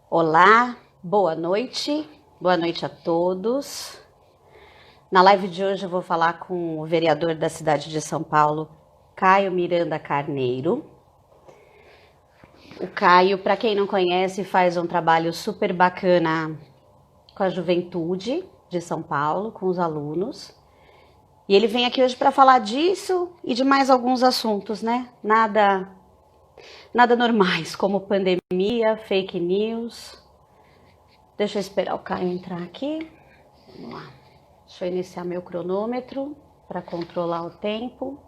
Olá, boa noite a todos. Na live de hoje eu vou falar com o vereador da cidade de São Paulo, Caio Miranda Carneiro. O Caio, para quem não conhece, faz um trabalho super bacana com a juventude de São Paulo, com os alunos. E ele vem aqui hoje para falar disso e de mais alguns assuntos, né? Nada normais, como pandemia, fake news. Deixa eu esperar o Caio entrar aqui. Vamos lá. Deixa eu iniciar meu cronômetro para controlar o tempo.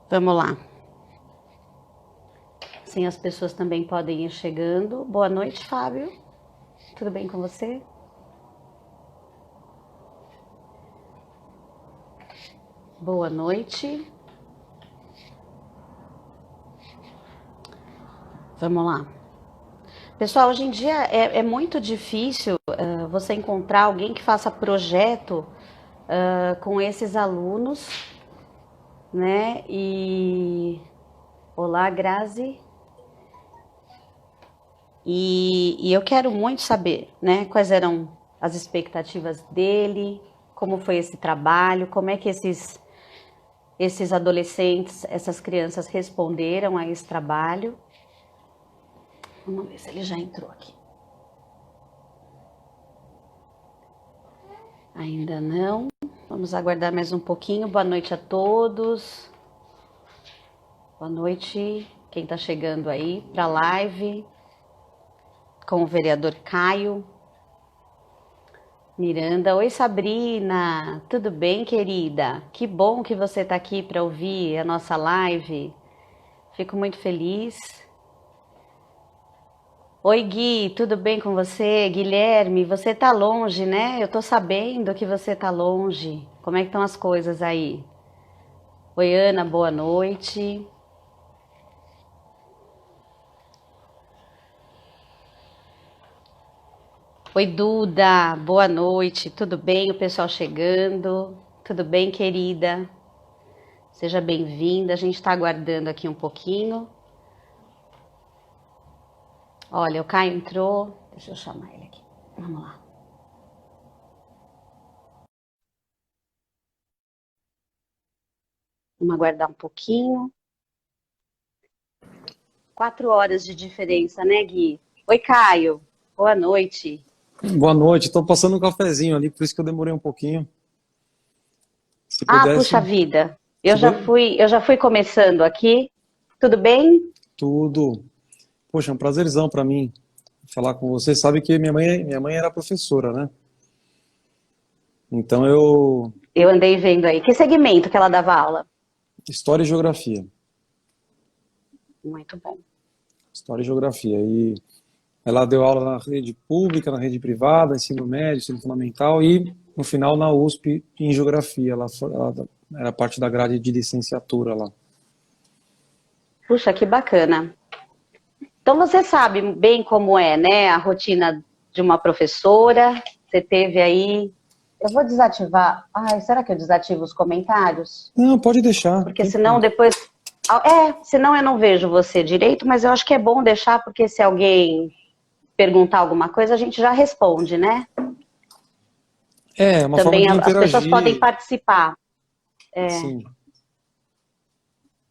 Vamos lá. Assim as pessoas também podem ir chegando. Boa noite, Fábio. Tudo bem com você? Boa noite. Vamos lá. Pessoal, hoje em dia é muito difícil você encontrar alguém que faça projeto com esses alunos, né? Olá, Grazi. E eu quero muito saber, né? Quais eram as expectativas dele, como foi esse trabalho, como é que esses adolescentes, essas crianças responderam a esse trabalho. Vamos ver se ele já entrou aqui. Ainda não. Vamos aguardar mais um pouquinho. Boa noite a todos. Boa noite quem está chegando aí para a live com o vereador Caio Miranda. Oi, Sabrina. Tudo bem, querida? Que bom que você está aqui para ouvir a nossa live. Fico muito feliz. Oi, Gui, tudo bem com você? Guilherme, você tá longe, né? Eu tô sabendo que você tá longe. Como é que estão as coisas aí? Oi, Ana, boa noite. Oi, Duda, boa noite. Tudo bem? O pessoal chegando. Tudo bem, querida? Seja bem-vinda. A gente tá aguardando aqui um pouquinho. Olha, o Caio entrou. Deixa eu chamar ele aqui. Vamos lá. Vamos aguardar um pouquinho. 4 horas de diferença, né, Gui? Oi, Caio. Boa noite. Boa noite, estou passando um cafezinho ali, por isso que eu demorei um pouquinho. Se Ah, puxa pudesse, vida. Eu se já pu- fui, eu já fui começando aqui. Tudo bem? tudo. Poxa, é um prazerzão para mim falar com você. Sabe que minha mãe era professora, né? Então Eu andei vendo aí. Que segmento que ela dava aula? história e geografia, Muito bom. história e geografia. E ela deu aula na rede pública, na rede privada, ensino médio, ensino fundamental e no final na USP em geografia. Ela era parte da grade de licenciatura lá. Puxa, que bacana. Então você sabe bem como é, né, a rotina de uma professora. Você teve aí. Eu vou desativar. Ai, será que eu desativo os comentários? Não, pode deixar. Porque senão depois. Senão eu não vejo você direito, mas eu acho que é bom deixar, porque se alguém perguntar alguma coisa, a gente já responde, né? É uma forma Também de as pessoas podem interagir, participar. sim.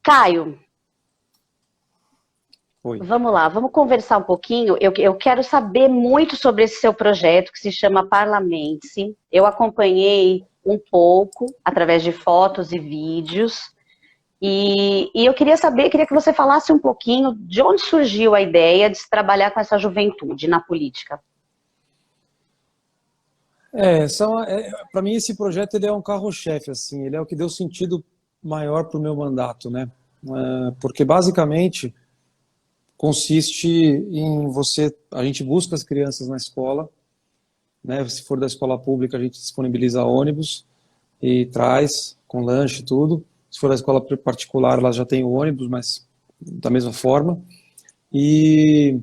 Caio, Foi. vamos lá, vamos conversar um pouquinho. Eu quero saber muito sobre esse seu projeto que se chama Parlamente-se. Eu acompanhei um pouco através de fotos e vídeos. E eu queria saber, queria que você falasse um pouquinho de onde surgiu a ideia de se trabalhar com essa juventude na política. Para mim esse projeto ele é um carro-chefe, assim, ele é o que deu sentido maior para o meu mandato, né? Porque basicamente consiste em a gente busca as crianças na escola, né? Se for da escola pública a gente disponibiliza ônibus e traz com lanche e tudo. Se for da escola particular ela já tem o ônibus, mas da mesma forma. E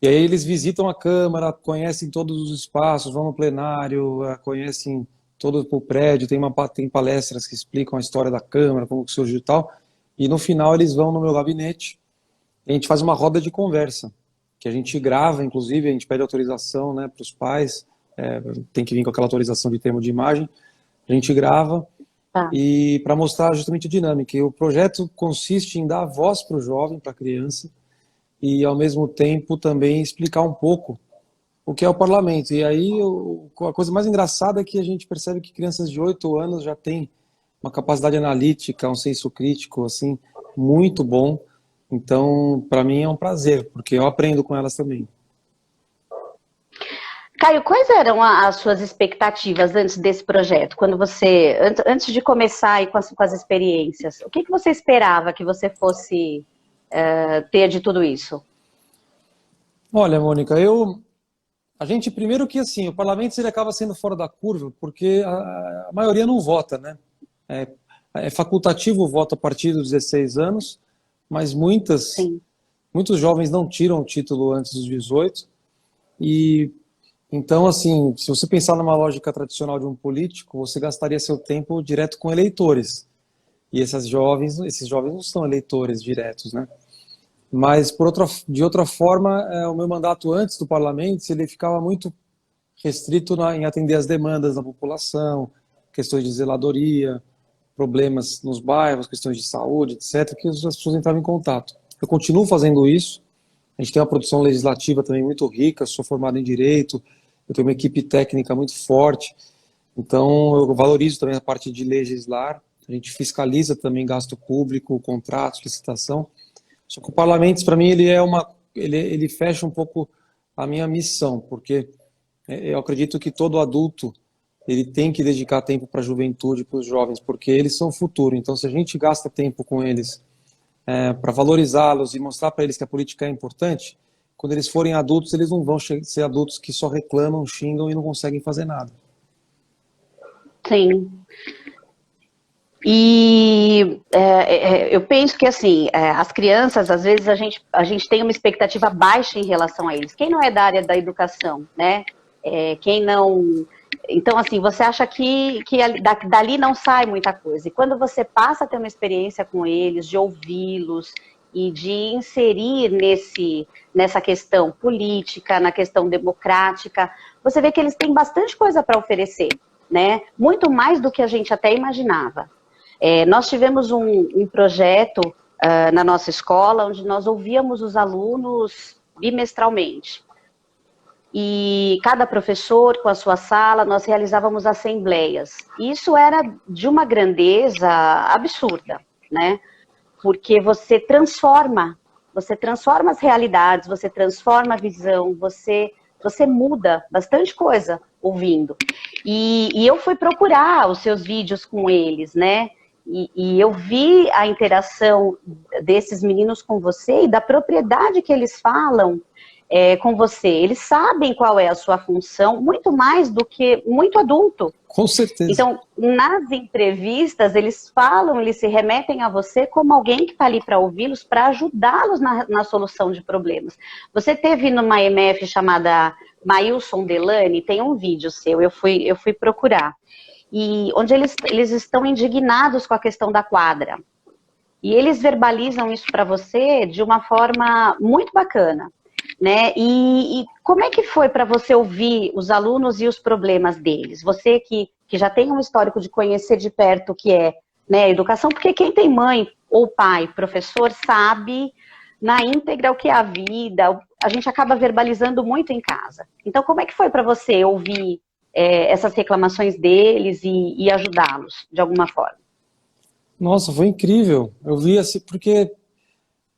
E aí eles visitam a Câmara, conhecem todos os espaços, vão no plenário, conhecem todo o prédio, tem palestras que explicam a história da Câmara, como que surgiu e tal. E no final eles vão no meu gabinete e a gente faz uma roda de conversa, que a gente grava, inclusive, a gente pede autorização, né, para os pais, tem que vir com aquela autorização de termo de imagem, a gente grava, Tá. e para mostrar justamente a dinâmica. E o projeto consiste em dar voz para o jovem, para a criança, e ao mesmo tempo também explicar um pouco o que é o parlamento. E aí a coisa mais engraçada é que a gente percebe que crianças de 8 anos já têm uma capacidade analítica, um senso crítico assim muito bom. Então, para mim é um prazer, porque eu aprendo com elas também. Caio, quais eram as suas expectativas antes desse projeto? Quando você, antes de começar aí com as experiências, o que você esperava que você fosse ter de tudo isso? Olha, Mônica, a gente primeiro que assim, o parlamento ele acaba sendo fora da curva, porque a maioria não vota, né? É, é facultativo o voto a partir dos 16 anos, mas Sim. muitos jovens não tiram o título antes dos 18. E então, assim, se você pensar numa lógica tradicional de um político, você gastaria seu tempo direto com eleitores. E esses jovens não são eleitores diretos, né? Mas de outra forma, o meu mandato antes do parlamento, ele ficava muito restrito em atender às demandas da população, questões de zeladoria, problemas nos bairros, questões de saúde, etc., que as pessoas entravam em contato. Eu continuo fazendo isso. A gente tem uma produção legislativa também muito rica, sou formado em Direito, eu tenho uma equipe técnica muito forte, então eu valorizo também a parte de legislar, a gente fiscaliza também gasto público, contratos, licitação. Só que o parlamento, para mim, ele fecha um pouco a minha missão, porque eu acredito que todo adulto ele tem que dedicar tempo para a juventude, para os jovens, porque eles são o futuro. Então, se a gente gasta tempo com eles para valorizá-los e mostrar para eles que a política é importante, quando eles forem adultos, eles não vão ser adultos que só reclamam, xingam e não conseguem fazer nada. Sim. E eu penso que assim, as crianças, às vezes a gente tem uma expectativa baixa em relação a eles. Quem não é da área da educação, né? Quem não. Então, assim, você acha que dali não sai muita coisa. E quando você passa a ter uma experiência com eles, de ouvi-los e de inserir nessa questão política, na questão democrática, você vê que eles têm bastante coisa para oferecer, né? Muito mais do que a gente até imaginava. Nós tivemos um projeto na nossa escola, onde nós ouvíamos os alunos bimestralmente. E cada professor, com a sua sala, nós realizávamos assembleias. Isso era de uma grandeza absurda, né? Porque você transforma as realidades, você transforma a visão, você muda bastante coisa ouvindo. E eu fui procurar os seus vídeos com eles, né? E eu vi a interação desses meninos com você e da propriedade que eles falam com você. Eles sabem qual é a sua função, muito mais do que muito adulto. Com certeza. Então, nas entrevistas, eles se remetem a você como alguém que está ali para ouvi-los, para ajudá-los na solução de problemas. Você teve numa MF chamada Mailson Delany, tem um vídeo seu, eu fui procurar. E onde eles estão indignados com a questão da quadra. E eles verbalizam isso para você de uma forma muito bacana, né? E como é que foi para você ouvir os alunos e os problemas deles? Você que já tem um histórico de conhecer de perto o que é, né, educação, porque quem tem mãe ou pai, professor, sabe na íntegra o que é a vida, a gente acaba verbalizando muito em casa. Então, como é que foi para você ouvir essas reclamações deles e ajudá-los de alguma forma? Nossa, foi incrível. Eu vi assim, porque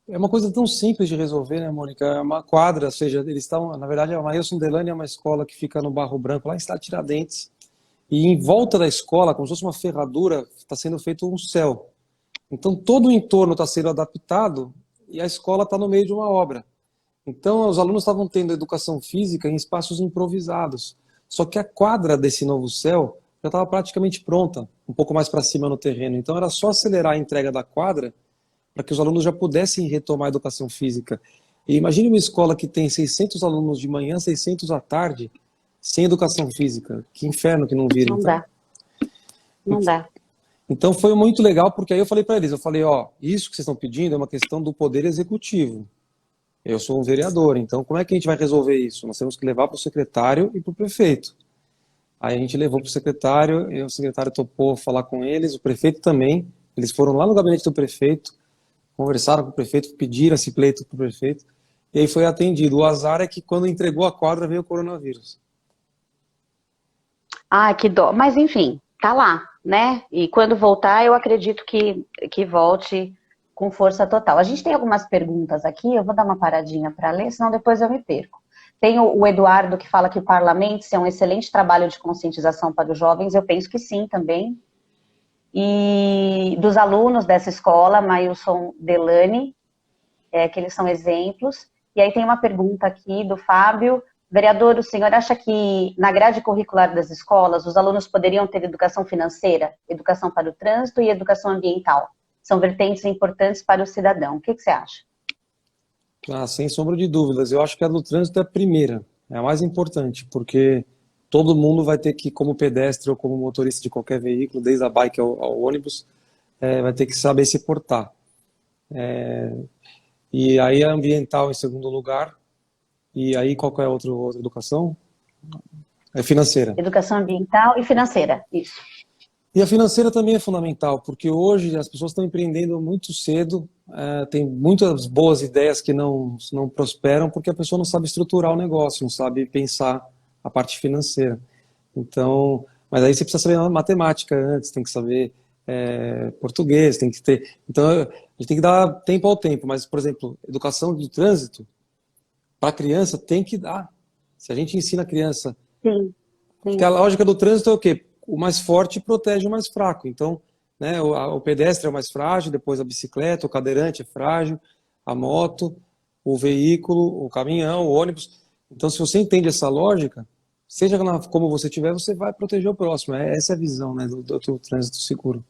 é uma coisa tão simples de resolver, né, Mônica? É uma quadra, ou seja, eles estão, na verdade, a Mailson Delany é uma escola que fica no Barro Branco, lá em Estado Tiradentes, e em volta da escola, como se fosse uma ferradura, está sendo feito um céu. Então, todo o entorno está sendo adaptado e a escola está no meio de uma obra. Então, os alunos estavam tendo educação física em espaços improvisados. Só que a quadra desse novo céu já estava praticamente pronta, um pouco mais para cima no terreno. Então, era só acelerar a entrega da quadra para que os alunos já pudessem retomar a educação física. E imagine uma escola que tem 600 alunos de manhã, 600 à tarde, sem educação física. Que inferno que não vira. Não então. dá. Não dá. Então foi muito legal, porque aí eu falei para eles, isso que vocês estão pedindo é uma questão do poder executivo. Eu sou um vereador, então como é que a gente vai resolver isso? Nós temos que levar para o secretário e para o prefeito. Aí a gente levou para o secretário, e o secretário topou falar com eles, o prefeito também. Eles foram lá no gabinete do prefeito, conversaram com o prefeito, pediram esse pleito para o prefeito, e aí foi atendido. O azar é que quando entregou a quadra veio o coronavírus. Ah, que dó. Mas enfim, tá lá, né? E quando voltar, eu acredito que volte com força total. A gente tem algumas perguntas aqui, eu vou dar uma paradinha para ler, senão depois eu me perco. Tem o Eduardo que fala que o parlamento é um excelente trabalho de conscientização para os jovens, eu penso que sim também. E dos alunos dessa escola, Mailson Delane, que eles são exemplos. E aí tem uma pergunta aqui do Fábio. Vereador, o senhor acha que na grade curricular das escolas os alunos poderiam ter educação financeira, educação para o trânsito e educação ambiental? São vertentes importantes para o cidadão. O que você acha? Ah, sem sombra de dúvidas. Eu acho que a do trânsito é a primeira, é a mais importante, porque todo mundo vai ter que, como pedestre ou como motorista de qualquer veículo, desde a bike ao ônibus, vai ter que saber se portar. E aí a ambiental em segundo lugar, e aí qual que é a outra educação? É financeira. Educação ambiental e financeira, isso. E a financeira também é fundamental, porque hoje as pessoas estão empreendendo muito cedo, tem muitas boas ideias que não prosperam porque a pessoa não sabe estruturar o negócio, não sabe pensar a parte financeira. Então, mas aí você precisa saber matemática antes, tem que saber português, tem que ter. Então, a gente tem que dar tempo ao tempo, mas, por exemplo, educação de trânsito, para a criança tem que dar. Se a gente ensina a criança. Sim, Porque sim. a lógica do trânsito é o quê? O mais forte protege o mais fraco. Então, né, o pedestre é o mais frágil, depois a bicicleta, o cadeirante é frágil, a moto, o veículo, o caminhão, o ônibus. Então, se você entende essa lógica, seja como você tiver, você vai proteger o próximo. Essa é a visão, né, do trânsito seguro.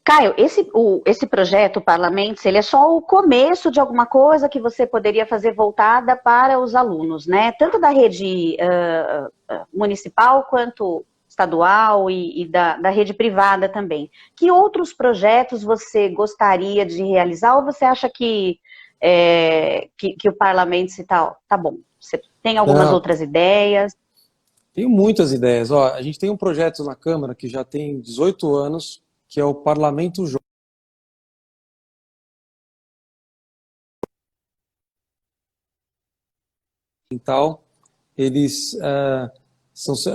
Caio, esse projeto, o Parlamentos, ele é só o começo de alguma coisa que você poderia fazer voltada para os alunos, né? Tanto da rede municipal quanto estadual e da rede privada também. Que outros projetos você gostaria de realizar ou você acha que o Parlamentos e tal, tá bom? Você tem algumas Não, outras ideias? tenho muitas ideias. Ó, a gente tem um projeto na Câmara que já tem 18 anos, que é o Parlamento Jovem. Eles,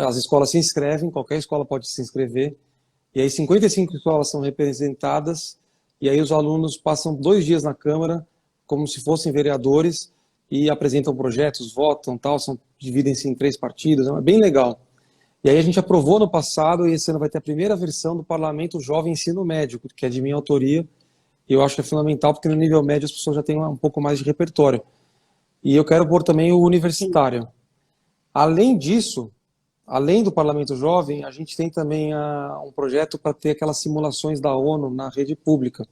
as escolas se inscrevem, qualquer escola pode se inscrever, e aí 55 escolas são representadas, e aí os alunos passam 2 dias na Câmara, como se fossem vereadores, e apresentam projetos, votam, tal, dividem-se em 3 partidos, é bem legal. E aí a gente aprovou no passado, e esse ano vai ter a primeira versão do Parlamento Jovem Ensino Médio, que é de minha autoria, e eu acho que é fundamental, porque no nível médio as pessoas já têm um pouco mais de repertório. E eu quero pôr também o Sim. universitário. Além disso, além do Parlamento Jovem, a gente tem também um projeto para ter aquelas simulações da ONU na rede pública.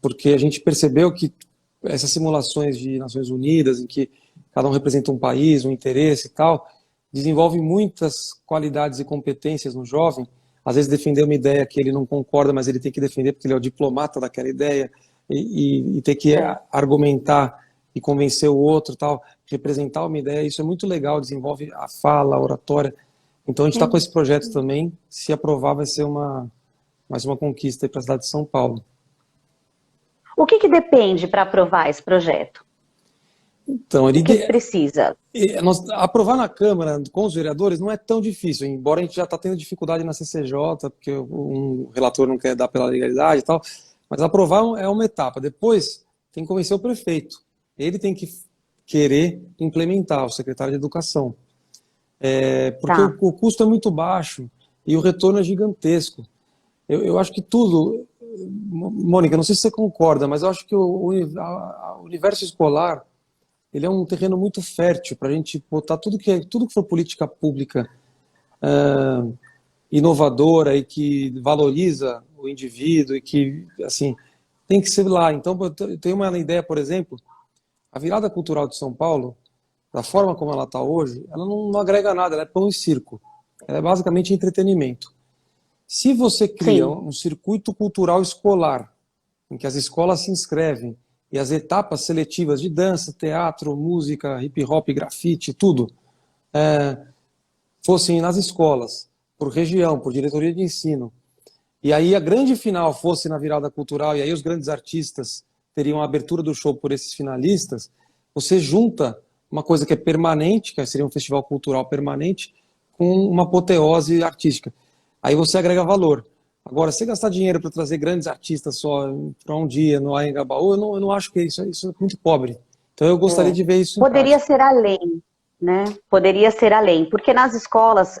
Porque a gente percebeu que essas simulações de Nações Unidas, em que cada um representa um país, um interesse e tal, desenvolvem muitas qualidades e competências no jovem. Às vezes defender uma ideia que ele não concorda, mas ele tem que defender porque ele é o diplomata daquela ideia e ter que argumentar e convencer o outro, tal, representar uma ideia, isso é muito legal, desenvolve a fala, a oratória. Então a gente está com esse projeto também, se aprovar vai ser mais uma conquista para a cidade de São Paulo. O que depende para aprovar esse projeto? Então, O que precisa? aprovar na Câmara com os vereadores não é tão difícil, embora a gente já está tendo dificuldade na CCJ, porque um relator não quer dar pela legalidade e tal, mas aprovar é uma etapa. Depois tem que convencer o prefeito. Ele tem que querer implementar, o secretário de Educação. Porque o custo é muito baixo e o retorno é gigantesco. Eu acho que tudo... Mônica, não sei se você concorda, mas eu acho que o universo escolar ele é um terreno muito fértil para a gente botar tudo que for política pública inovadora e que valoriza o indivíduo e que, assim, tem que ser lá. Então, eu tenho uma ideia, por exemplo, a virada cultural de São Paulo, da forma como ela está hoje, ela não agrega nada, ela é pão e circo. Ela é basicamente entretenimento. Se você cria um circuito cultural escolar, em que as escolas se inscrevem, e as etapas seletivas de dança, teatro, música, hip hop, grafite, tudo, fossem nas escolas, por região, por diretoria de ensino, e aí a grande final fosse na virada cultural, e aí os grandes artistas teriam a abertura do show por esses finalistas, você junta uma coisa que é permanente, que seria um festival cultural permanente, com uma apoteose artística. Aí você agrega valor. Agora, se gastar dinheiro para trazer grandes artistas só para um dia no Anhangabaú, eu não acho que isso é muito pobre. Então eu gostaria de ver isso em Poderia prática. ser além, né? Poderia ser além, porque nas escolas,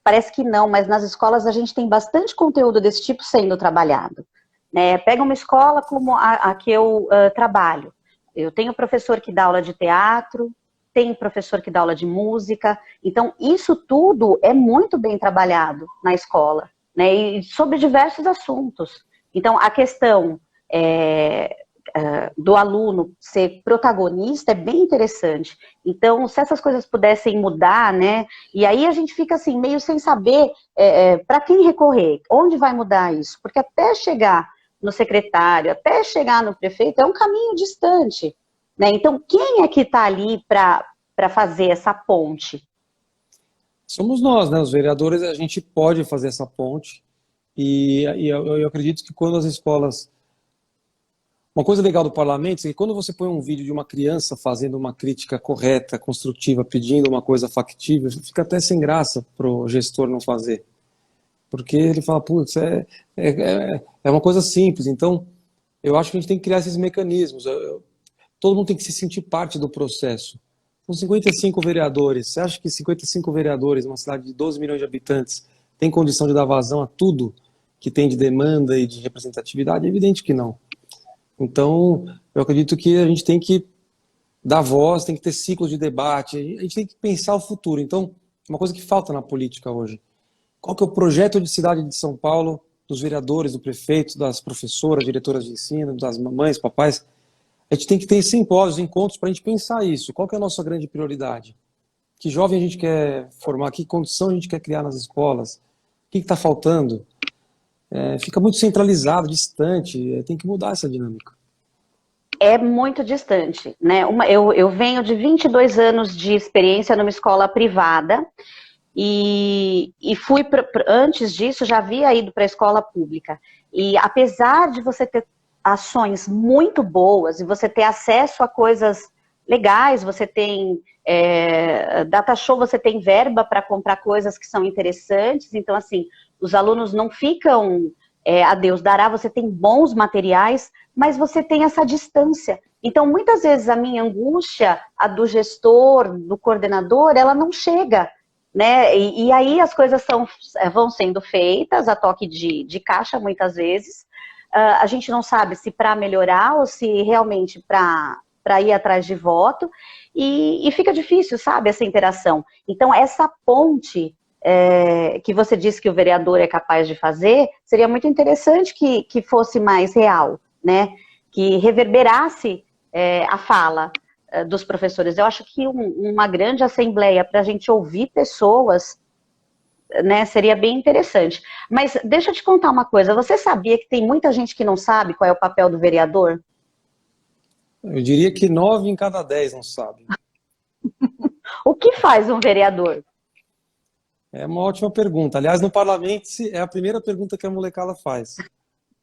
parece que não, mas nas escolas a gente tem bastante conteúdo desse tipo sendo trabalhado, né? Pega uma escola como a que eu trabalho. Eu tenho professor que dá aula de teatro, tem professor que dá aula de música, então isso tudo é muito bem trabalhado na escola, né? E sobre diversos assuntos. Então a questão do aluno ser protagonista é bem interessante. Então, se essas coisas pudessem mudar, né? E aí a gente fica assim, meio sem saber para quem recorrer, onde vai mudar isso? Porque até chegar no secretário, até chegar no prefeito, é um caminho distante, né? Então, quem é que está ali para fazer essa ponte? Somos nós, né? Os vereadores, a gente pode fazer essa ponte. E eu acredito que quando as escolas... Uma coisa legal do parlamento é que quando você põe um vídeo de uma criança fazendo uma crítica correta, construtiva, pedindo uma coisa factível, fica até sem graça para o gestor não fazer. Porque ele fala, putz, é uma coisa simples. Então, eu acho que a gente tem que criar esses mecanismos. Todo mundo tem que se sentir parte do processo. São 55 vereadores. Você acha que 55 vereadores, numa cidade de 12 milhões de habitantes, tem condição de dar vazão a tudo que tem de demanda e de representatividade? É evidente que não. Então, eu acredito que a gente tem que dar voz, tem que ter ciclos de debate, a gente tem que pensar o futuro. Então, uma coisa que falta na política hoje, qual que é o projeto de cidade de São Paulo, dos vereadores, do prefeito, das professoras, diretoras de ensino, das mamães, papais? A gente tem que ter simpósios, encontros para a gente pensar isso. Qual que é a nossa grande prioridade? Que jovem a gente quer formar? Que condição a gente quer criar nas escolas? O que está faltando? Fica muito centralizado, distante, tem que mudar essa dinâmica. É muito distante, né? Eu venho de 22 anos de experiência numa escola privada e fui, antes disso, já havia ido para a escola pública. E apesar de você ter ações muito boas e você ter acesso a coisas legais, você tem data show, você tem verba para comprar coisas que são interessantes, então assim, os alunos não ficam a Deus dará, você tem bons materiais, mas você tem essa distância. Então, muitas vezes a minha angústia, a do gestor, do coordenador, ela não chega, né? E aí as coisas vão sendo feitas a toque de caixa, muitas vezes. A gente não sabe se para melhorar ou se realmente para ir atrás de voto, e fica difícil, sabe, essa interação. Então, essa ponte que você disse que o vereador é capaz de fazer, seria muito interessante que fosse mais real, né? Que reverberasse a fala dos professores. Eu acho que uma grande assembleia para a gente ouvir pessoas, né, seria bem interessante. Mas deixa eu te contar uma coisa, você sabia que tem muita gente que não sabe qual é o papel do vereador? Eu diria que 9 em cada 10 não sabem. O que faz um vereador? É uma ótima pergunta. Aliás, no parlamento é a primeira pergunta que a molecada faz.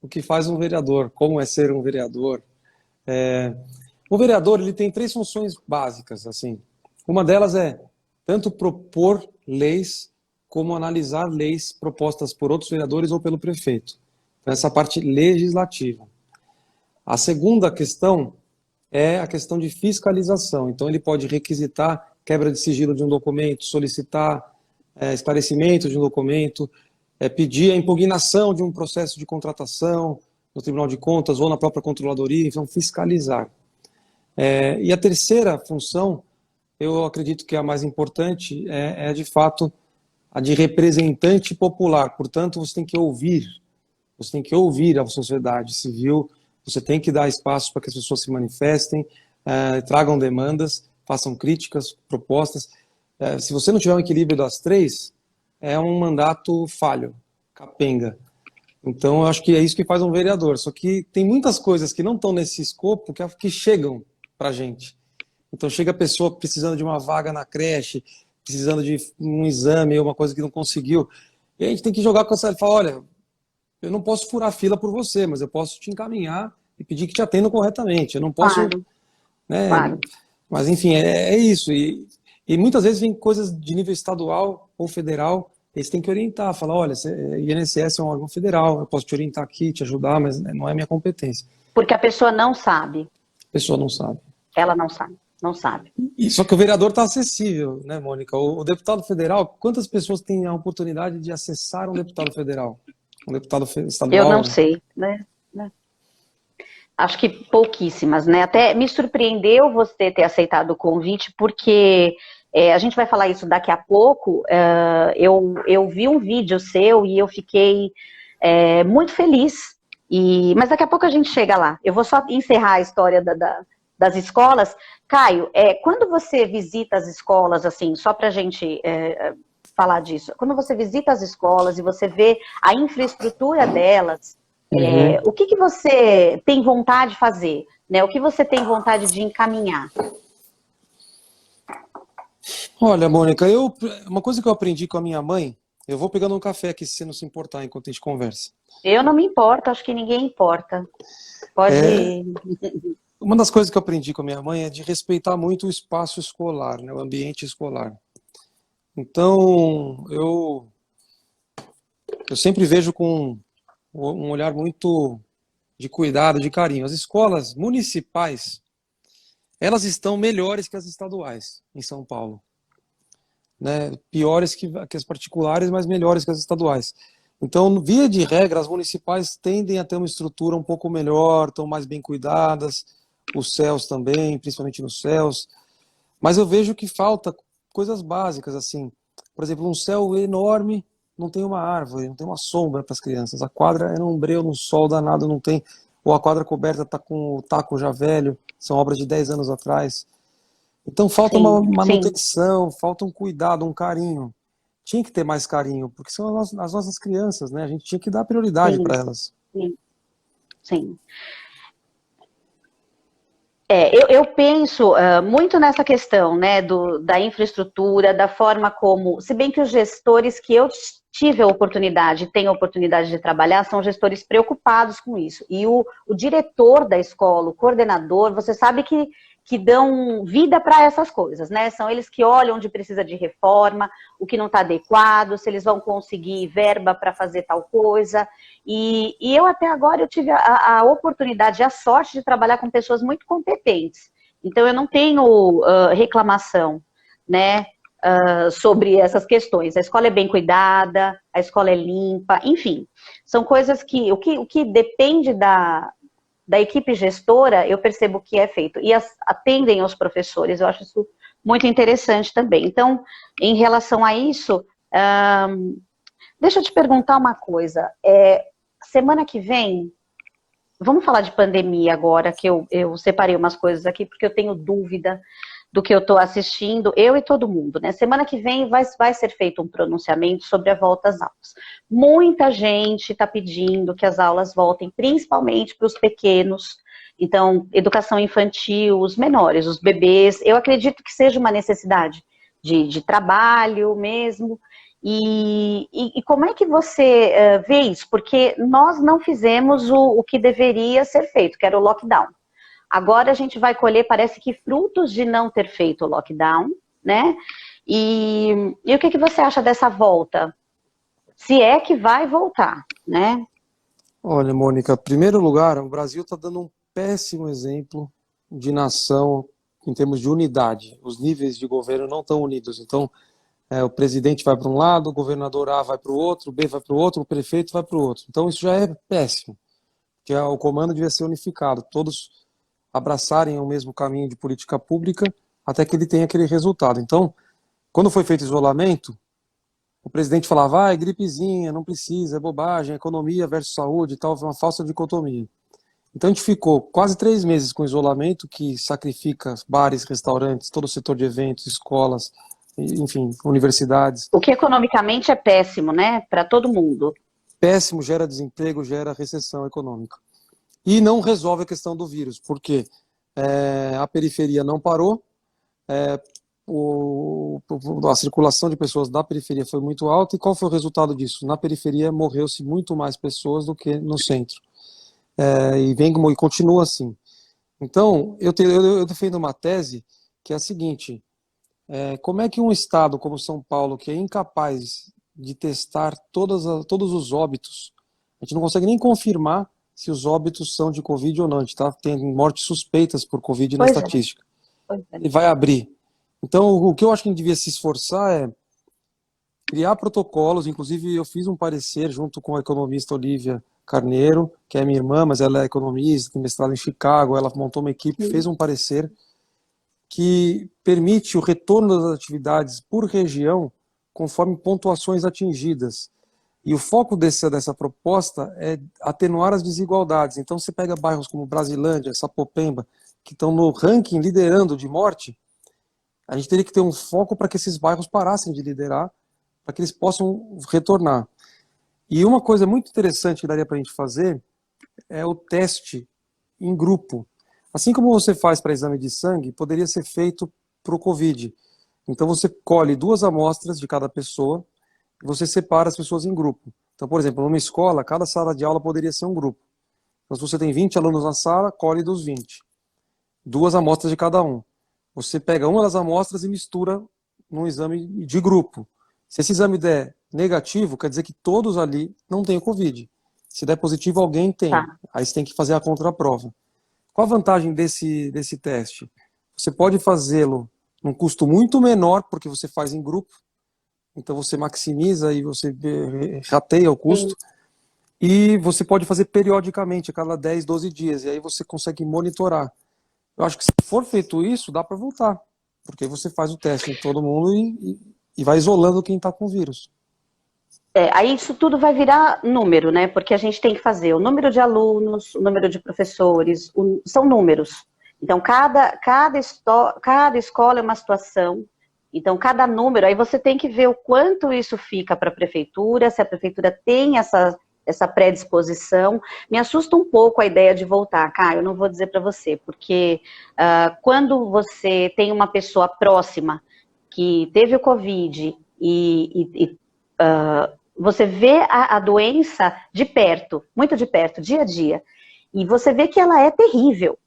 O que faz um vereador? Como é ser um vereador? O vereador ele tem 3 funções básicas. Assim. Uma delas é tanto propor leis como analisar leis propostas por outros vereadores ou pelo prefeito. Então, essa parte legislativa. A segunda questão é a questão de fiscalização. Então, ele pode requisitar quebra de sigilo de um documento, solicitar esclarecimento de um documento, pedir a impugnação de um processo de contratação no Tribunal de Contas ou na própria Controladoria, então fiscalizar. E a terceira função, eu acredito que é a mais importante, de fato a de representante popular. Portanto, você tem que ouvir a sociedade civil, você tem que dar espaço para que as pessoas se manifestem, tragam demandas, façam críticas, propostas. Se você não tiver um equilíbrio das 3, é um mandato falho, capenga. Então, eu acho que é isso que faz um vereador. Só que tem muitas coisas que não estão nesse escopo que chegam para a gente. Então, chega a pessoa precisando de uma vaga na creche, precisando de um exame ou uma coisa que não conseguiu. E a gente tem que jogar com essa... Falar, olha, eu não posso furar fila por você, mas eu posso te encaminhar e pedir que te atendam corretamente. Eu não posso... Claro, Né? claro. Mas, enfim, é isso. E muitas vezes vem coisas de nível estadual ou federal, eles têm que orientar, falar, olha, INSS é um órgão federal, eu posso te orientar aqui, te ajudar, mas não é minha competência. Porque a pessoa não sabe. A pessoa não sabe. Ela não sabe. Não sabe. E só que o vereador está acessível, né, Mônica? O deputado federal, quantas pessoas têm a oportunidade de acessar um deputado federal? Um deputado Eu estadual? não sei, né? Acho que pouquíssimas, né? Até me surpreendeu você ter aceitado o convite, porque a gente vai falar isso daqui a pouco. Eu vi um vídeo seu e eu fiquei muito feliz. Mas daqui a pouco a gente chega lá. Eu vou só encerrar a história das escolas. Caio, quando você visita as escolas, assim, só para a gente falar disso, quando você visita as escolas e você vê a infraestrutura delas, o que você tem vontade de fazer? Né? O que você tem vontade de encaminhar? Olha, Mônica, uma coisa que eu aprendi com a minha mãe, eu vou pegando um café aqui, se você não se importar, enquanto a gente conversa. Eu não me importo, acho que ninguém importa. Pode... Uma das coisas que eu aprendi com a minha mãe é de respeitar muito o espaço escolar, né, o ambiente escolar. Então, eu sempre vejo com um olhar muito de cuidado, de carinho. As escolas municipais, elas estão melhores que as estaduais em São Paulo. Né? Piores que as particulares, mas melhores que as estaduais. Então, via de regra, as municipais tendem a ter uma estrutura um pouco melhor, estão mais bem cuidadas, os céus também, principalmente nos céus. Mas eu vejo que falta coisas básicas, assim. Por exemplo, um céu enorme, não tem uma árvore, não tem uma sombra para as crianças. A quadra é num breu, num sol danado, não tem. Ou a quadra coberta está com o taco já velho, são obras de 10 anos atrás. Então falta uma manutenção, falta um cuidado, um carinho. Tinha que ter mais carinho, porque são as nossas crianças, né? A gente tinha que dar prioridade para elas. Sim. Eu penso muito nessa questão, né, da infraestrutura, da forma como, se bem que os gestores que eu tive a oportunidade, tenho a oportunidade de trabalhar, são gestores preocupados com isso. E o diretor da escola, o coordenador, você sabe que dão vida para essas coisas, né? São eles que olham onde precisa de reforma, o que não está adequado, se eles vão conseguir verba para fazer tal coisa. E eu até agora eu tive a oportunidade, a sorte de trabalhar com pessoas muito competentes. Então eu não tenho reclamação, né, sobre essas questões. A escola é bem cuidada, a escola é limpa, enfim. São coisas que o que depende da equipe gestora, eu percebo que é feito. E atendem aos professores, eu acho isso muito interessante também. Então, em relação a isso, deixa eu te perguntar uma coisa. Semana que vem, vamos falar de pandemia agora, que eu separei umas coisas aqui, porque eu tenho dúvida do que eu estou assistindo, eu e todo mundo, né? Semana que vem vai ser feito um pronunciamento sobre a volta às aulas. Muita gente está pedindo que as aulas voltem, principalmente para os pequenos. Então, educação infantil, os menores, os bebês. Eu acredito que seja uma necessidade de trabalho mesmo. E como é que você vê isso? Porque nós não fizemos o que deveria ser feito, que era o lockdown. Agora a gente vai colher, parece que frutos de não ter feito o lockdown, né? E o que você acha dessa volta? Se é que vai voltar, né? Olha, Mônica, em primeiro lugar, o Brasil está dando um péssimo exemplo de nação em termos de unidade. Os níveis de governo não estão unidos. Então, o presidente vai para um lado, o governador A vai para o outro, o B vai para o outro, o prefeito vai para o outro. Então, isso já é péssimo, porque o comando devia ser unificado. Todos abraçarem o mesmo caminho de política pública até que ele tenha aquele resultado. Então, quando foi feito isolamento, o presidente falava, gripezinha, não precisa, é bobagem, economia versus saúde e tal, foi uma falsa dicotomia. Então a gente ficou quase 3 meses com isolamento, que sacrifica bares, restaurantes, todo o setor de eventos, escolas, enfim, universidades. O que economicamente é péssimo, né, para todo mundo. péssimo, gera desemprego, gera recessão econômica. E não resolve a questão do vírus, porque a periferia não parou, a circulação de pessoas da periferia foi muito alta, e qual foi o resultado disso? Na periferia morreu-se muito mais pessoas do que no centro. E continua assim. Então, eu defendo uma tese que é a seguinte: como é que um estado como São Paulo, que é incapaz de testar todos os óbitos, a gente não consegue nem confirmar se os óbitos são de Covid ou não, a gente tem mortes suspeitas por Covid na estatística. Ele vai abrir. Então, o que eu acho que a gente devia se esforçar é criar protocolos. Inclusive, eu fiz um parecer junto com a economista Olívia Carneiro, que é minha irmã, mas ela é economista, tem mestrado em Chicago. Ela montou uma equipe, fez um parecer que permite o retorno das atividades por região conforme pontuações atingidas. E o foco dessa proposta é atenuar as desigualdades. Então, você pega bairros como Brasilândia, Sapopemba, que estão no ranking liderando de morte, a gente teria que ter um foco para que esses bairros parassem de liderar, para que eles possam retornar. E uma coisa muito interessante que daria para a gente fazer é o teste em grupo. Assim como você faz para exame de sangue, poderia ser feito para o Covid. Então você colhe 2 amostras de cada pessoa e você separa as pessoas em grupo. Então, por exemplo, numa escola, cada sala de aula poderia ser um grupo. Então, se você tem 20 alunos na sala, colhe dos 20. 2 amostras de cada um. Você pega uma das amostras e mistura num exame de grupo. Se esse exame der negativo, quer dizer que todos ali não têm o Covid. Se der positivo, alguém tem. Tá. Aí você tem que fazer a contraprova. Qual a vantagem desse teste? Você pode fazê-lo num custo muito menor, porque você faz em grupo. Então você maximiza e você rateia o custo. E você pode fazer periodicamente, a cada 10, 12 dias. E aí você consegue monitorar. Eu acho que se for feito isso, dá para voltar. Porque aí você faz o teste em todo mundo e vai isolando quem está com o vírus. Aí isso tudo vai virar número, né? Porque a gente tem que fazer o número de alunos, o número de professores, são números. Então, cada escola é uma situação. Então, cada número, aí você tem que ver o quanto isso fica para a prefeitura, se a prefeitura tem essa predisposição. Me assusta um pouco a ideia de voltar, Caio, eu não vou dizer para você, porque quando você tem uma pessoa próxima que teve o Covid você vê a doença de perto, muito de perto, dia a dia, e você vê que ela é terrível,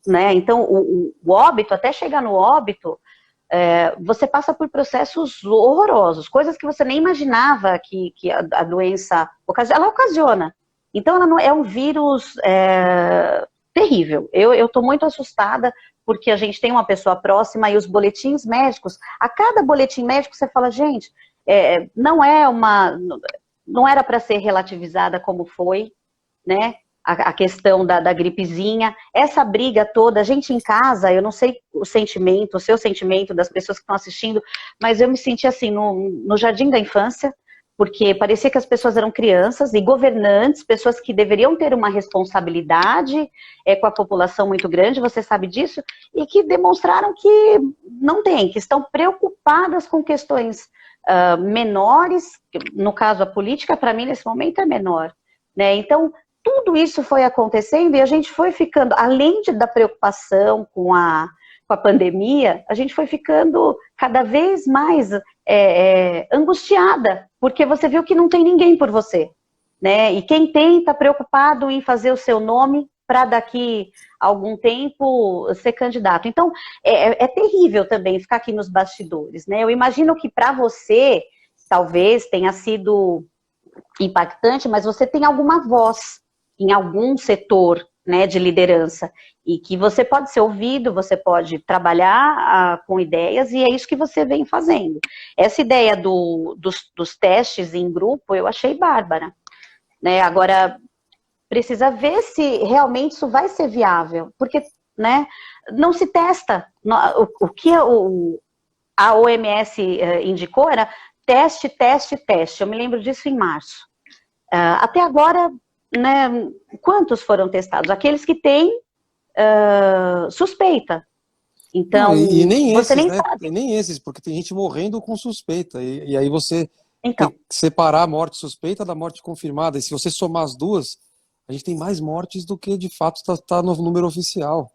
né? Então, o óbito, até chegar no óbito, você passa por processos horrorosos, coisas que você nem imaginava que a doença ela ocasiona. Então, ela não, é um vírus terrível. Eu estou muito assustada, porque a gente tem uma pessoa próxima e os boletins médicos, a cada boletim médico você fala, gente, não era para ser relativizada como foi, né? A questão da gripezinha, essa briga toda, a gente em casa, eu não sei o seu sentimento das pessoas que estão assistindo, mas eu me senti assim, no jardim da infância, porque parecia que as pessoas eram crianças e governantes, pessoas que deveriam ter uma responsabilidade com a população muito grande, você sabe disso, e que demonstraram que não tem, que estão preocupadas com questões menores, no caso a política, para mim nesse momento é menor, né? Então, tudo isso foi acontecendo e a gente foi ficando, além da preocupação com a pandemia, a gente foi ficando cada vez mais angustiada, porque você viu que não tem ninguém por você, né? E quem tem está preocupado em fazer o seu nome para daqui a algum tempo ser candidato. Então, é terrível também ficar aqui nos bastidores, né? Eu imagino que para você, talvez tenha sido impactante, mas você tem alguma voz em algum setor, né, de liderança, e que você pode ser ouvido, você pode trabalhar com ideias, e é isso que você vem fazendo. Essa ideia dos testes em grupo, eu achei bárbara, né? Agora, precisa ver se realmente isso vai ser viável, porque, né, não se testa. O que a OMS indicou era teste, teste, teste. Eu me lembro disso em março. Até agora, né, quantos foram testados? Aqueles que têm suspeita. Então, não, e nem você esses, nem né? sabe. E nem esses, porque tem gente morrendo com suspeita. E aí você Então, que separar a morte suspeita da morte confirmada. E se você somar as duas, a gente tem mais mortes do que de fato está no número oficial.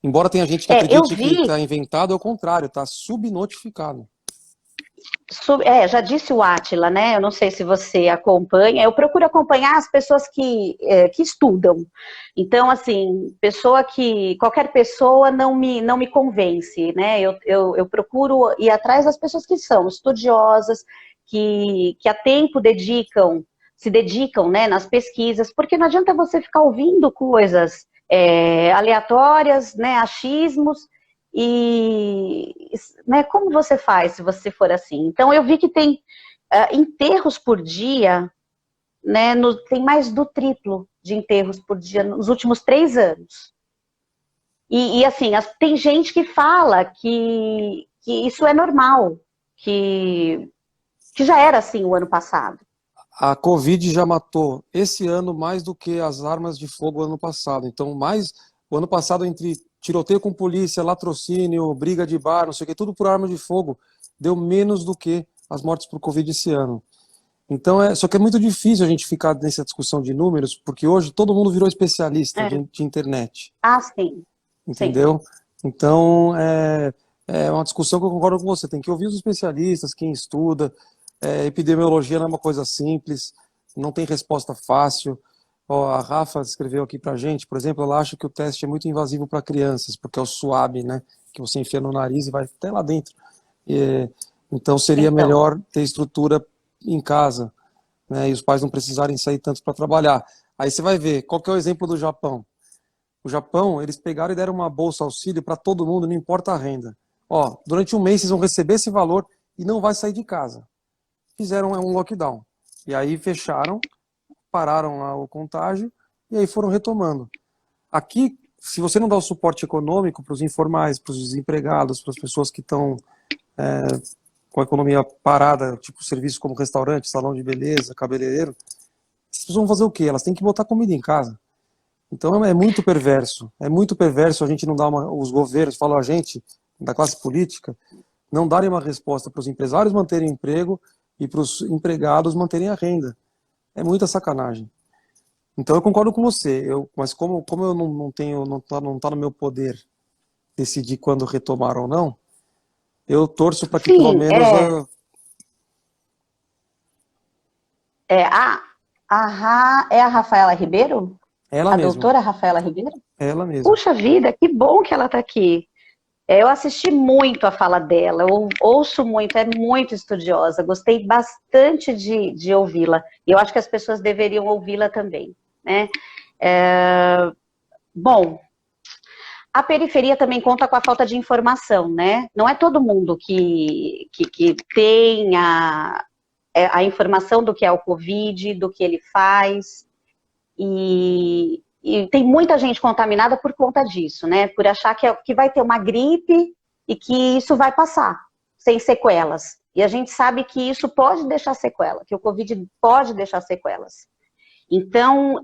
Embora tenha gente que eu acredite que vi, está inventado, é o contrário, está subnotificado. já disse o Átila, né? Eu não sei se você acompanha, eu procuro acompanhar as pessoas que estudam. Então, assim, qualquer pessoa não me convence, né? Eu procuro ir atrás das pessoas que são estudiosas, que a tempo se dedicam, né, nas pesquisas, porque não adianta você ficar ouvindo coisas aleatórias, né, achismos, e, né, como você faz se você for assim? Então, eu vi que tem enterros por dia, né, tem mais do triplo de enterros por dia nos últimos 3 anos. Assim, tem gente que fala que isso é normal, que já era assim o ano passado. A Covid já matou esse ano mais do que as armas de fogo ano passado. Então, o ano passado, entre tiroteio com polícia, latrocínio, briga de bar, não sei o que, tudo por arma de fogo, deu menos do que as mortes por Covid esse ano. Então, só que é muito difícil a gente ficar nessa discussão de números, porque hoje todo mundo virou especialista de internet. Ah, sim. Sim. Entendeu? Então, é uma discussão que eu concordo com você. Tem que ouvir os especialistas, quem estuda. Epidemiologia não é uma coisa simples, não tem resposta fácil. Ó, a Rafa escreveu aqui pra gente, por exemplo, ela acha que o teste é muito invasivo para crianças, porque é o suave, né? Que você enfia no nariz e vai até lá dentro. Então, seria melhor ter estrutura em casa, né? E os pais não precisarem sair tanto para trabalhar. Aí você vai ver, qual que é o exemplo do Japão? O Japão, eles pegaram e deram uma bolsa auxílio para todo mundo, não importa a renda. Ó, durante um mês vocês vão receber esse valor e não vai sair de casa. Fizeram um lockdown. E aí fecharam, pararam lá o contágio e aí foram retomando. Aqui, se você não dá o suporte econômico para os informais, para os desempregados, para as pessoas que estão com a economia parada, tipo serviços como restaurante, salão de beleza, cabeleireiro, essas pessoas vão fazer o quê? Elas têm que botar comida em casa. Então é muito perverso. É muito perverso a gente não dar os governos, falo a gente, da classe política, não darem uma resposta para os empresários manterem emprego e para os empregados manterem a renda. É muita sacanagem. Então eu concordo com você, mas como eu não tenho, não tá no meu poder decidir quando retomar ou não, eu torço para que pelo menos é a Rafaela Ribeiro? ela A mesma, doutora Rafaela Ribeiro? ela mesma. Puxa vida, que bom que ela está aqui. Eu assisti muito a fala dela, eu ouço muito, é muito estudiosa, gostei bastante de ouvi-la. E eu acho que as pessoas deveriam ouvi-la também, né? Bom, a periferia também conta com a falta de informação, né? Não é todo mundo que tem a informação do que é o Covid, do que ele faz, e tem muita gente contaminada por conta disso, né? Por achar que vai ter uma gripe e que isso vai passar, sem sequelas. E a gente sabe que isso pode deixar sequela, que o Covid pode deixar sequelas. Então,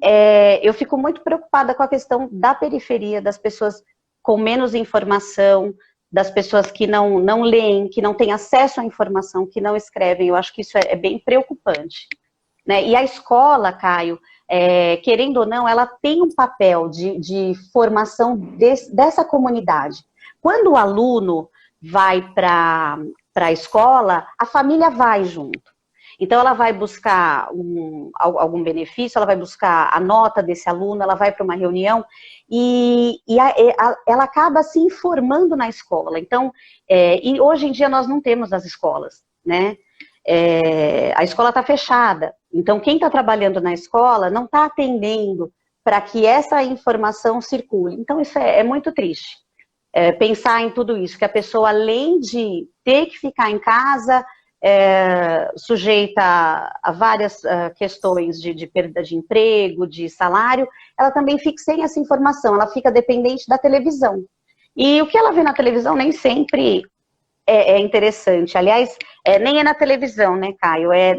eu fico muito preocupada com a questão da periferia, das pessoas com menos informação, das pessoas que não leem, que não têm acesso à informação, que não escrevem. Eu acho que isso é bem preocupante, né? E a escola, Caio, querendo ou não, ela tem um papel de formação dessa comunidade. Quando o aluno vai para a escola, a família vai junto. Então, ela vai buscar algum benefício, ela vai buscar a nota desse aluno, ela vai para uma reunião e ela acaba se informando na escola. Então, e hoje em dia nós não temos as escolas, né? A escola está fechada. Então, quem está trabalhando na escola não está atendendo para que essa informação circule. Então, isso é muito triste. Pensar em tudo isso, que a pessoa, além de ter que ficar em casa, sujeita a várias questões de perda de emprego, de salário, ela também fica sem essa informação, ela fica dependente da televisão. E o que ela vê na televisão nem sempre é interessante. Aliás, nem é na televisão, né, Caio? É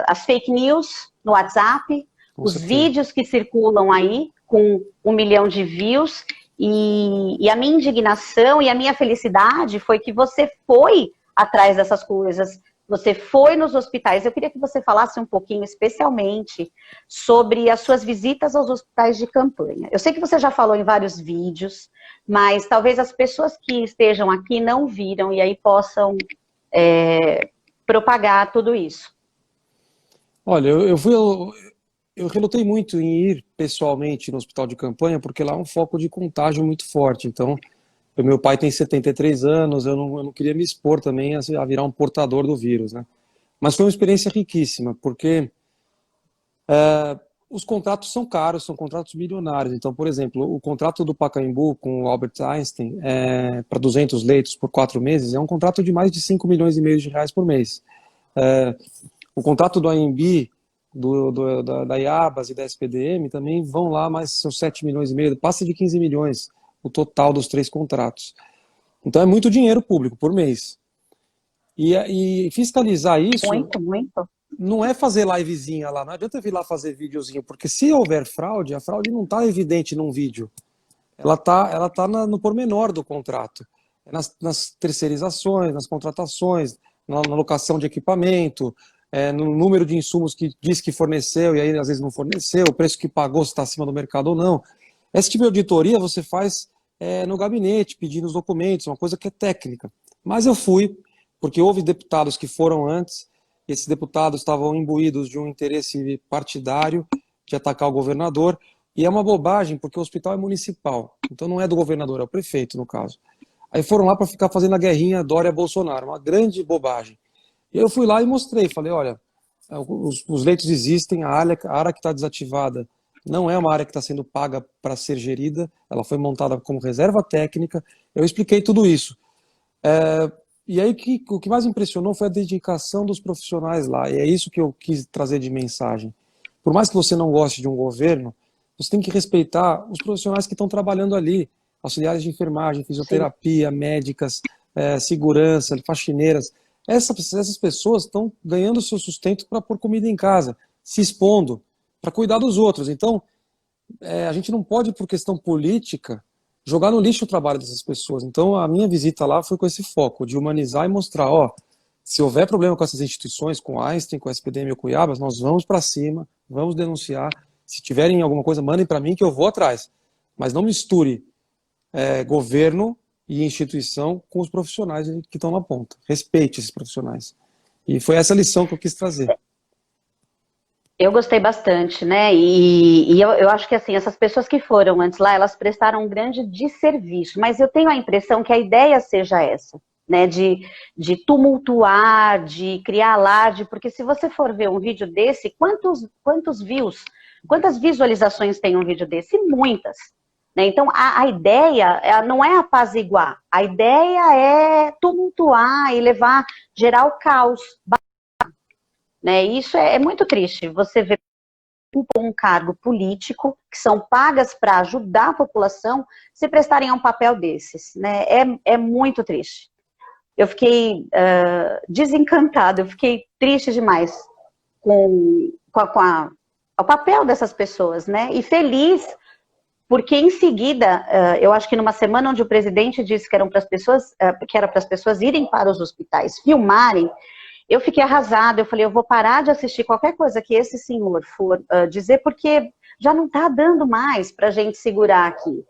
as fake news no WhatsApp, os vídeos que circulam aí com 1 milhão de views. E a minha indignação e a minha felicidade foi que você foi atrás dessas coisas, Você foi nos hospitais. Eu queria que você falasse um pouquinho, especialmente, sobre as suas visitas aos hospitais de campanha. Eu sei que você já falou em vários vídeos, mas talvez as pessoas que estejam aqui não viram e aí possam propagar tudo isso. Olha, eu relutei muito em ir pessoalmente no hospital de campanha, porque lá é um foco de contágio muito forte. Então, meu pai tem 73 anos, eu não queria me expor também a virar um portador do vírus, né? Mas foi uma experiência riquíssima, porque os contratos são caros, são contratos milionários. Então, por exemplo, o contrato do Pacaembu com o Albert Einstein para 200 leitos por 4 meses é um contrato de mais de 5 milhões e meio de reais por mês. O contrato do AMB, da IABAS e da SPDM também vão lá, mas são 7 milhões e meio, passa de 15 milhões o total dos 3 contratos. Então é muito dinheiro público por mês. E fiscalizar isso Muito, muito. não é fazer livezinha lá, não adianta vir lá fazer videozinho, porque se houver fraude, a fraude não está evidente num vídeo. Ela tá no pormenor do contrato. É nas terceirizações, nas contratações, na alocação de equipamento, no número de insumos que diz que forneceu e aí às vezes não forneceu, o preço que pagou se está acima do mercado ou não. Esse tipo de auditoria você faz no gabinete, pedindo os documentos, uma coisa que é técnica. Mas eu fui, porque houve deputados que foram antes, e esses deputados estavam imbuídos de um interesse partidário de atacar o governador, e é uma bobagem, porque o hospital é municipal, então não é do governador, é o prefeito, no caso. Aí foram lá para ficar fazendo a guerrinha Dória-Bolsonaro, uma grande bobagem. E eu fui lá e mostrei, falei, olha, os leitos existem, a área que está desativada não é uma área que está sendo paga para ser gerida, ela foi montada como reserva técnica, eu expliquei tudo isso. E aí o que mais impressionou foi a dedicação dos profissionais lá, e é isso que eu quis trazer de mensagem. Por mais que você não goste de um governo, você tem que respeitar os profissionais que estão trabalhando ali, auxiliares de enfermagem, fisioterapia, sim, médicas, segurança, faxineiras. Essas pessoas estão ganhando seu sustento para pôr comida em casa, se expondo, para cuidar dos outros. Então, a gente não pode, por questão política, jogar no lixo o trabalho dessas pessoas. Então, a minha visita lá foi com esse foco, de humanizar e mostrar, se houver problema com essas instituições, com Einstein, com a SPDM ou com o IABAS, nós vamos para cima, vamos denunciar. Se tiverem alguma coisa, mandem para mim que eu vou atrás. Mas não misture governo e instituição com os profissionais que estão na ponta. Respeite esses profissionais. E foi essa lição que eu quis trazer. Eu gostei bastante, né? E eu acho que assim, essas pessoas que foram antes lá, elas prestaram um grande desserviço. Mas eu tenho a impressão que a ideia seja essa, né? De tumultuar, de criar alarde, porque se você for ver um vídeo desse, quantos views, quantas visualizações tem um vídeo desse? Muitas. Né? Então, a ideia não é apaziguar, a ideia é tumultuar e gerar o caos. Né? Isso é muito triste, você vê um cargo político, que são pagas para ajudar a população, se prestarem a um papel desses. Né? É muito triste. Eu fiquei desencantada, eu fiquei triste demais com o papel dessas pessoas, né? E feliz, porque em seguida, eu acho que numa semana onde o presidente disse que era para as pessoas irem para os hospitais, filmarem, eu fiquei arrasada, eu falei, eu vou parar de assistir qualquer coisa que esse senhor for dizer, porque já não está dando mais para a gente segurar aqui.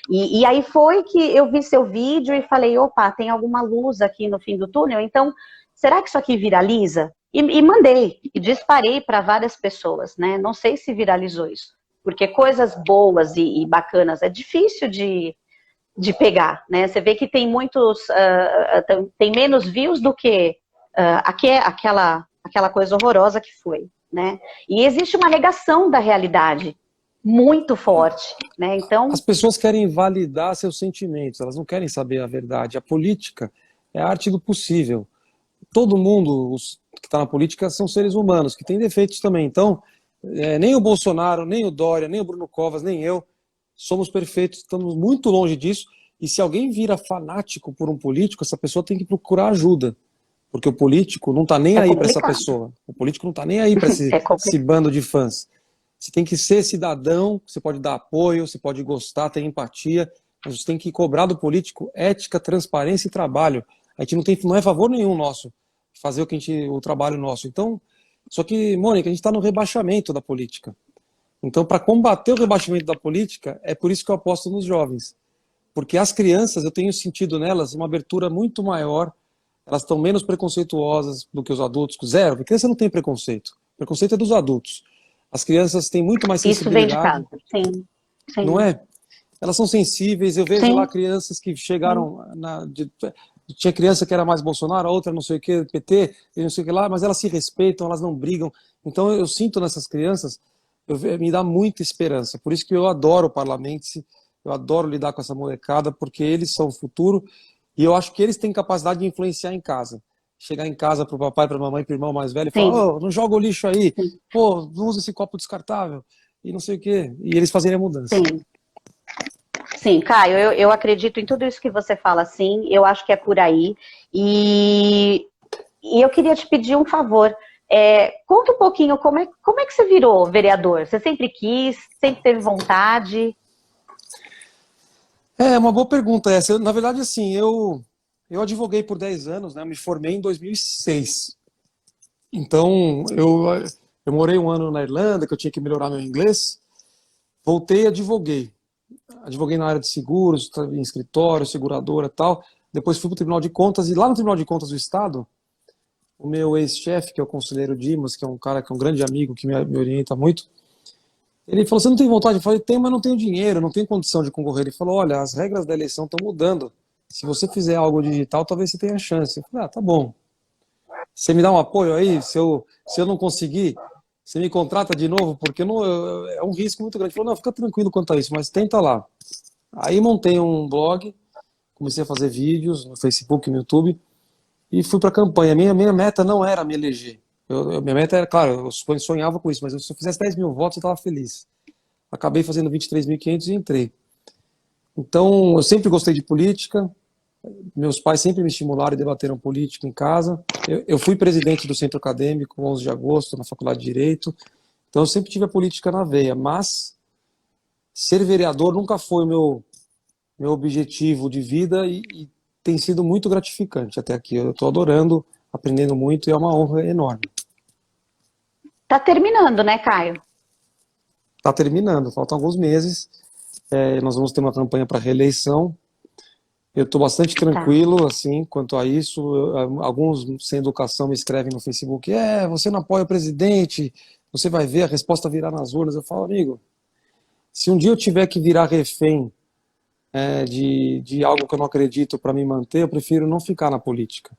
E aí foi que eu vi seu vídeo e falei, opa, tem alguma luz aqui no fim do túnel, então, será que isso aqui viraliza? E mandei, e disparei para várias pessoas, né? Não sei se viralizou isso, porque coisas boas e bacanas é difícil de pegar, né? Você vê que tem tem menos views do que aquela coisa horrorosa que foi, né? E existe uma negação da realidade muito forte, né? Então, as pessoas querem validar seus sentimentos, elas não querem saber a verdade. A política é a arte do possível. Todo mundo que está na política são seres humanos, que têm defeitos também. Então, nem o Bolsonaro, nem o Dória, nem o Bruno Covas, nem eu somos perfeitos, estamos muito longe disso. E se alguém vira fanático por um político, essa pessoa tem que procurar ajuda. Porque o político não está nem aí para essa pessoa. O político não está nem aí para esse bando de fãs. Você tem que ser cidadão, você pode dar apoio, você pode gostar, ter empatia, mas você tem que cobrar do político ética, transparência e trabalho. A gente não é favor nenhum nosso fazer o trabalho nosso. Então, só que, Mônica, a gente está no rebaixamento da política. Então, para combater o rebaixamento da política, é por isso que eu aposto nos jovens. Porque as crianças, eu tenho sentido nelas uma abertura muito maior, elas estão menos preconceituosas do que os adultos. Zero, porque criança não tem preconceito. O preconceito é dos adultos. As crianças têm muito mais Isso vem de sensibilidade. casa, sim. Sim. Não é? Elas são sensíveis. Eu vejo Sim. lá crianças que chegaram... Tinha criança que era mais Bolsonaro, a outra não sei o que, PT, e não sei o que lá, mas elas se respeitam, elas não brigam. Então eu sinto nessas crianças, me dá muita esperança. Por isso que eu adoro o Parlamento, eu adoro lidar com essa molecada, porque eles são o futuro e eu acho que eles têm capacidade de influenciar em casa. Chegar em casa pro papai, pra mamãe, pro irmão mais velho e falar, oh, não joga o lixo aí, pô, não usa esse copo descartável, e não sei o quê. E eles fazerem a mudança. Sim. Sim, Caio, eu acredito em tudo isso que você fala, sim, eu acho que é por aí. E eu queria te pedir um favor. Conta um pouquinho como é que você virou vereador? Você sempre quis, sempre teve vontade? É uma boa pergunta essa. Na verdade, assim, eu advoguei por 10 anos, né? Eu me formei em 2006. Então, eu morei um ano na Irlanda, que eu tinha que melhorar meu inglês. Voltei e advoguei. Advoguei na área de seguros, em escritório, seguradora e tal. Depois fui para o Tribunal de Contas, e lá no Tribunal de Contas do Estado, o meu ex-chefe, que é o conselheiro Dimas, que é um cara que é um grande amigo, que me orienta muito, ele falou, você não tem vontade? Eu falei, tenho, mas não tenho dinheiro, não tenho condição de concorrer. Ele falou, olha, as regras da eleição estão mudando. Se você fizer algo digital, talvez você tenha chance. Eu falei, tá bom. Você me dá um apoio aí? Se eu não conseguir, você me contrata de novo? Porque é um risco muito grande. Ele falou, não, fica tranquilo quanto a isso, mas tenta lá. Aí montei um blog, comecei a fazer vídeos no Facebook, no YouTube, e fui para a campanha. Minha meta não era me eleger. Minha meta era, claro, eu sonhava com isso, mas se eu fizesse 10 mil votos, eu estava feliz. Acabei fazendo 23.500 e entrei. Então, eu sempre gostei de política, meus pais sempre me estimularam e debateram política em casa. Eu fui presidente do Centro Acadêmico, 11 de agosto, na Faculdade de Direito, então eu sempre tive a política na veia, mas ser vereador nunca foi o meu objetivo de vida e tem sido muito gratificante até aqui. Eu estou adorando, aprendendo muito e é uma honra enorme. Tá terminando, né, Caio? Está terminando, faltam alguns meses. Nós vamos ter uma campanha para reeleição. Eu estou bastante tranquilo, assim, quanto a isso. Alguns sem educação me escrevem no Facebook, você não apoia o presidente, você vai ver a resposta virar nas urnas. Eu falo, amigo, se um dia eu tiver que virar refém de algo que eu não acredito para me manter, eu prefiro não ficar na política.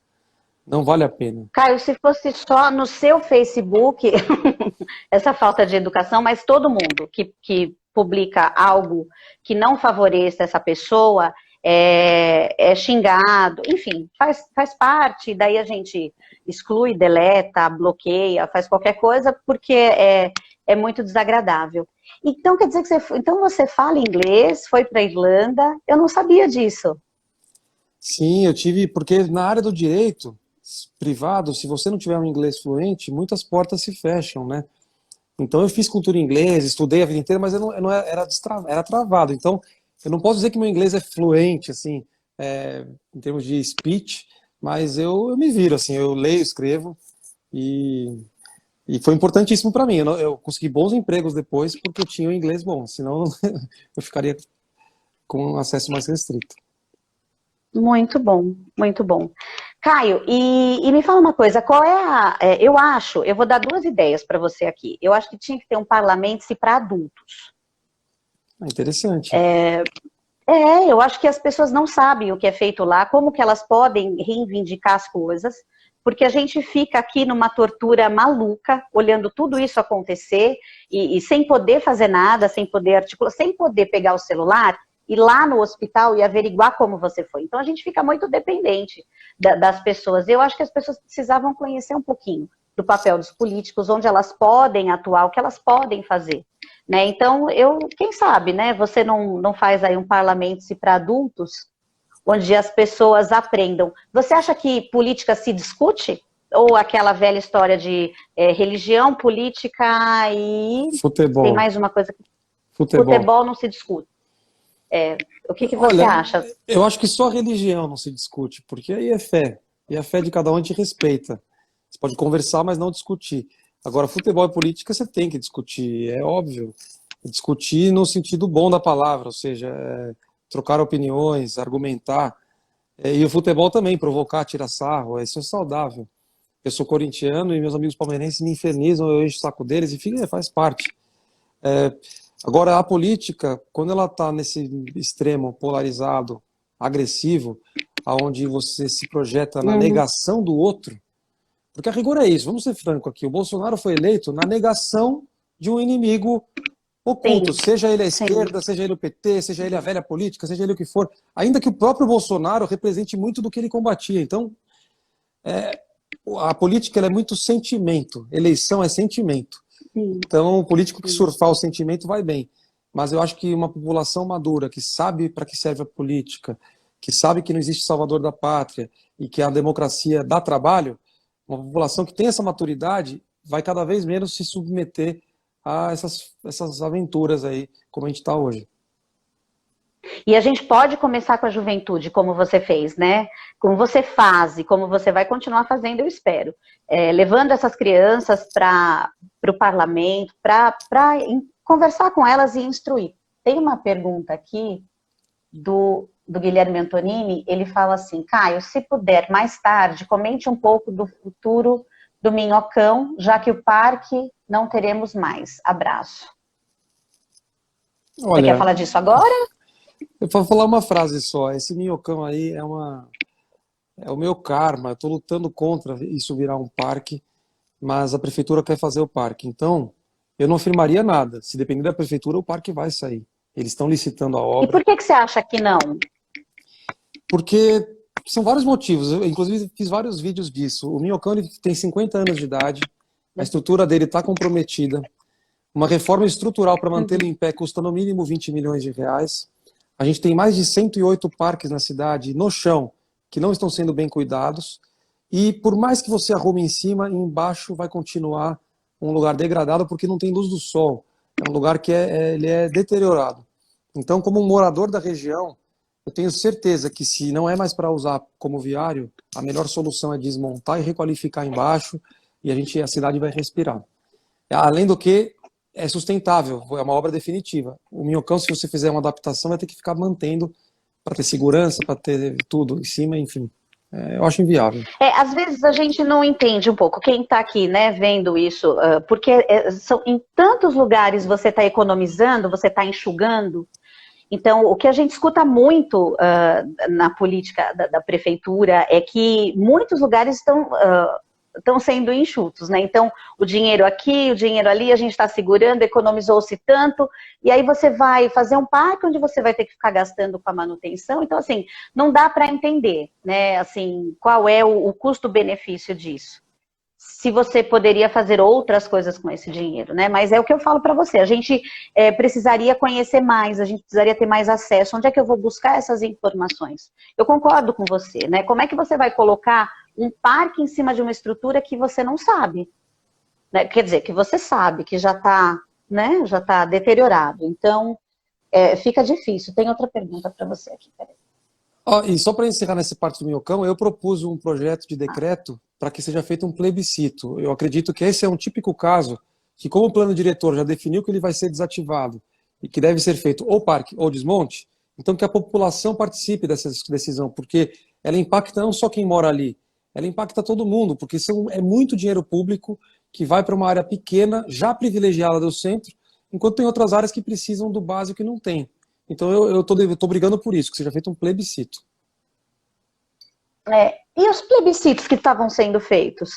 Não vale a pena. Caio, se fosse só no seu Facebook, essa falta de educação, mas todo mundo que publica algo que não favoreça essa pessoa é xingado, enfim, faz parte, daí a gente exclui, deleta, bloqueia, faz qualquer coisa, porque é muito desagradável. Então, quer dizer que então você fala inglês, foi para a Irlanda, eu não sabia disso. Sim, eu tive, porque na área do direito privado, se você não tiver um inglês fluente, muitas portas se fecham, né? Então eu fiz cultura em inglês, estudei a vida inteira, mas eu não era travado. Então eu não posso dizer que meu inglês é fluente, assim, em termos de speech, mas eu me viro, assim, eu leio, escrevo e foi importantíssimo para mim. Eu consegui bons empregos depois porque eu tinha o inglês bom, senão eu ficaria com um acesso mais restrito. Muito bom, muito bom. Caio, e me fala uma coisa, qual é eu vou dar duas ideias para você aqui. Eu acho que tinha que ter um parlamento para adultos. Interessante. Eu acho que as pessoas não sabem o que é feito lá, como que elas podem reivindicar as coisas, porque a gente fica aqui numa tortura maluca, olhando tudo isso acontecer, e sem poder fazer nada, sem poder articular, sem poder pegar o celular, ir lá no hospital e averiguar como você foi. Então a gente fica muito dependente das pessoas. Eu acho que as pessoas precisavam conhecer um pouquinho do papel dos políticos, onde elas podem atuar, o que elas podem fazer. Né? Então, quem sabe, né? Você não faz aí um parlamento para adultos, onde as pessoas aprendam. Você acha que política se discute? Ou aquela velha história de religião, política e... Futebol. Tem mais uma coisa. Futebol não se discute. O que você acha? Eu acho que só a religião não se discute, porque aí é fé. E a fé de cada um a gente respeita. Você pode conversar, mas não discutir. Agora, futebol e política você tem que discutir, é óbvio. Discutir no sentido bom da palavra, ou seja, trocar opiniões, argumentar. E o futebol também, provocar, tirar sarro, isso é saudável. Eu sou corintiano e meus amigos palmeirenses me infernizam, eu encho o saco deles, enfim, faz parte. Agora, a política, quando ela está nesse extremo polarizado, agressivo, aonde você se projeta na negação do outro, porque a rigor é isso, vamos ser franco aqui, o Bolsonaro foi eleito na negação de um inimigo oculto, Sim, seja ele a sim. esquerda, seja ele o PT, seja ele a velha política, seja ele o que for, ainda que o próprio Bolsonaro represente muito do que ele combatia. Então, a política ela é muito sentimento, eleição é sentimento. Sim. Então, o político que surfar o sentimento vai bem. Mas eu acho que uma população madura, que sabe para que serve a política, que sabe que não existe salvador da pátria e que a democracia dá trabalho, uma população que tem essa maturidade vai cada vez menos se submeter a essas aventuras aí, como a gente está hoje. E a gente pode começar com a juventude, como você fez, né? Como você faz e como você vai continuar fazendo, eu espero. Levando essas crianças para o parlamento, para conversar com elas e instruir. Tem uma pergunta aqui do Guilherme Antonini, ele fala assim, Caio, se puder, mais tarde, comente um pouco do futuro do Minhocão, já que o parque não teremos mais. Abraço. Você quer falar disso agora? Eu vou falar uma frase só. Esse Minhocão aí é o meu karma. Eu estou lutando contra isso virar um parque, mas a prefeitura quer fazer o parque. Então, eu não afirmaria nada. Se depender da prefeitura, o parque vai sair. Eles estão licitando a obra. E por que você acha que não? Porque são vários motivos. Eu, inclusive, fiz vários vídeos disso. O Minhocão ele tem 50 anos de idade. A estrutura dele está comprometida. Uma reforma estrutural para mantê-lo em pé custa no mínimo 20 milhões de reais. A gente tem mais de 108 parques na cidade, no chão, que não estão sendo bem cuidados. E por mais que você arrume em cima, embaixo vai continuar um lugar degradado porque não tem luz do sol. É um lugar que ele é deteriorado. Então, como um morador da região, eu tenho certeza que se não é mais para usar como viário, a melhor solução é desmontar e requalificar embaixo e a cidade vai respirar. Além do que, é sustentável, é uma obra definitiva. O Minhocão, se você fizer uma adaptação, vai ter que ficar mantendo para ter segurança, para ter tudo em cima, enfim. Eu acho inviável. Às vezes a gente não entende um pouco, quem está aqui, né, vendo isso, porque em tantos lugares você está economizando, você está enxugando. Então, o que a gente escuta muito na política da prefeitura é que muitos lugares estão sendo enxutos, né? Então, o dinheiro aqui, o dinheiro ali, a gente está segurando, economizou-se tanto, e aí você vai fazer um parque onde você vai ter que ficar gastando com a manutenção. Então, assim, não dá para entender, né? Assim, qual é o custo-benefício disso. Se você poderia fazer outras coisas com esse dinheiro, né? Mas é o que eu falo para você, a gente precisaria conhecer mais, a gente precisaria ter mais acesso. Onde é que eu vou buscar essas informações? Eu concordo com você, né? Como é que você vai colocar um parque em cima de uma estrutura que você não sabe? Né? Quer dizer, que você sabe que já está, né? Já está deteriorado. Então, fica difícil. Tem outra pergunta para você aqui, peraí. E só para encerrar nessa parte do Minhocão, eu propus um projeto de decreto para que seja feito um plebiscito. Eu acredito que esse é um típico caso que, como o plano diretor já definiu que ele vai ser desativado e que deve ser feito ou parque ou desmonte, então que a população participe dessa decisão, porque ela impacta não só quem mora ali, ela impacta todo mundo, porque é muito dinheiro público que vai para uma área pequena, já privilegiada do centro, enquanto tem outras áreas que precisam do básico e não tem. Então eu estou brigando por isso, que seja feito um plebiscito. E os plebiscitos que estavam sendo feitos?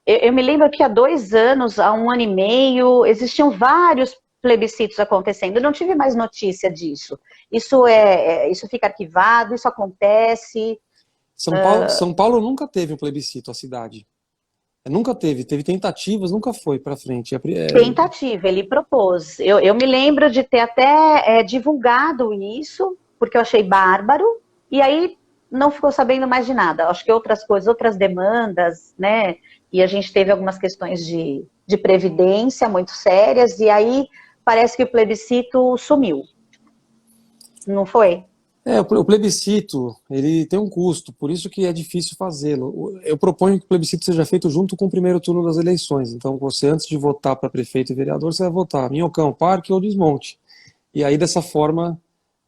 Eu me lembro que há 2 anos, há 1 ano e meio, existiam vários plebiscitos acontecendo. Eu não tive mais notícia disso. Isso fica arquivado, isso acontece. São Paulo nunca teve um plebiscito, a cidade. Nunca teve tentativas, nunca foi para frente. Tentativa, ele propôs. Eu me lembro de ter até divulgado isso, porque eu achei bárbaro, e aí não ficou sabendo mais de nada. Acho que outras coisas, outras demandas, né? E a gente teve algumas questões de previdência muito sérias, e aí parece que o plebiscito sumiu. Não foi? O plebiscito, ele tem um custo, por isso que é difícil fazê-lo. Eu proponho que o plebiscito seja feito junto com o primeiro turno das eleições. Então, você, antes de votar para prefeito e vereador, você vai votar Minhocão, Parque ou Desmonte. E aí, dessa forma,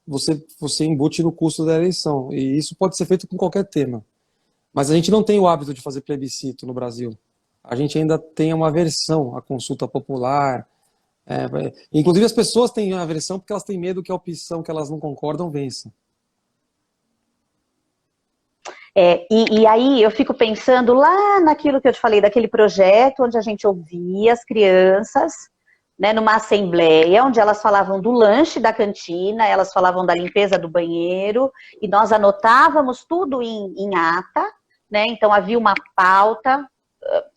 você embute no custo da eleição. E isso pode ser feito com qualquer tema. Mas a gente não tem o hábito de fazer plebiscito no Brasil. A gente ainda tem uma aversão à consulta popular. Inclusive, as pessoas têm aversão porque elas têm medo que a opção que elas não concordam vença. E aí eu fico pensando lá naquilo que eu te falei, daquele projeto onde a gente ouvia as crianças, né, numa assembleia, onde elas falavam do lanche da cantina, elas falavam da limpeza do banheiro, e nós anotávamos tudo em ata, né, então havia uma pauta,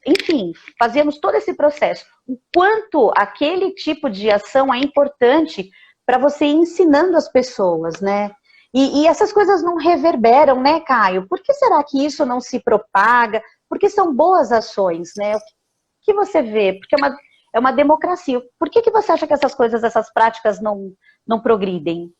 enfim, fazíamos todo esse processo. O quanto aquele tipo de ação é importante para você ir ensinando as pessoas, né? E essas coisas não reverberam, né, Caio? Por que será que isso não se propaga? Porque são boas ações, né? O que você vê? Porque é uma democracia. Por que você acha que essas coisas, essas práticas não progridem?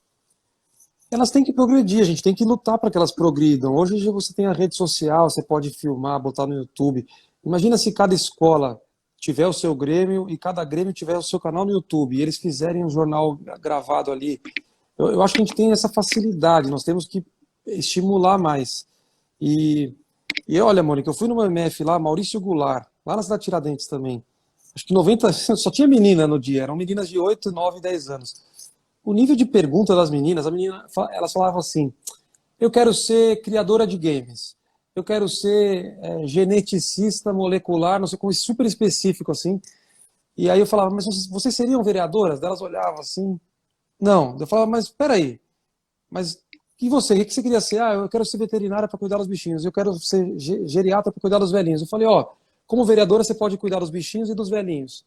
Elas têm que progredir, a gente tem que lutar para que elas progridam. Hoje você tem a rede social, você pode filmar, botar no YouTube. Imagina se cada escola tiver o seu Grêmio e cada Grêmio tiver o seu canal no YouTube e eles fizerem um jornal gravado ali. Eu acho que a gente tem essa facilidade, nós temos que estimular mais. E olha, Mônica, eu fui numa MF lá, Maurício Goulart, lá na cidade de Tiradentes também. Acho que 90, só tinha menina no dia, eram meninas de 8, 9, 10 anos. O nível de pergunta das meninas, elas falavam assim, eu quero ser criadora de games, eu quero ser geneticista molecular, não sei como, super específico assim. E aí eu falava, mas vocês seriam vereadoras? Elas olhavam assim, não. Eu falava, mas peraí, mas e você? O que você queria ser? Ah, eu quero ser veterinária para cuidar dos bichinhos, eu quero ser geriatra para cuidar dos velhinhos. Eu falei, ó, como vereadora você pode cuidar dos bichinhos e dos velhinhos.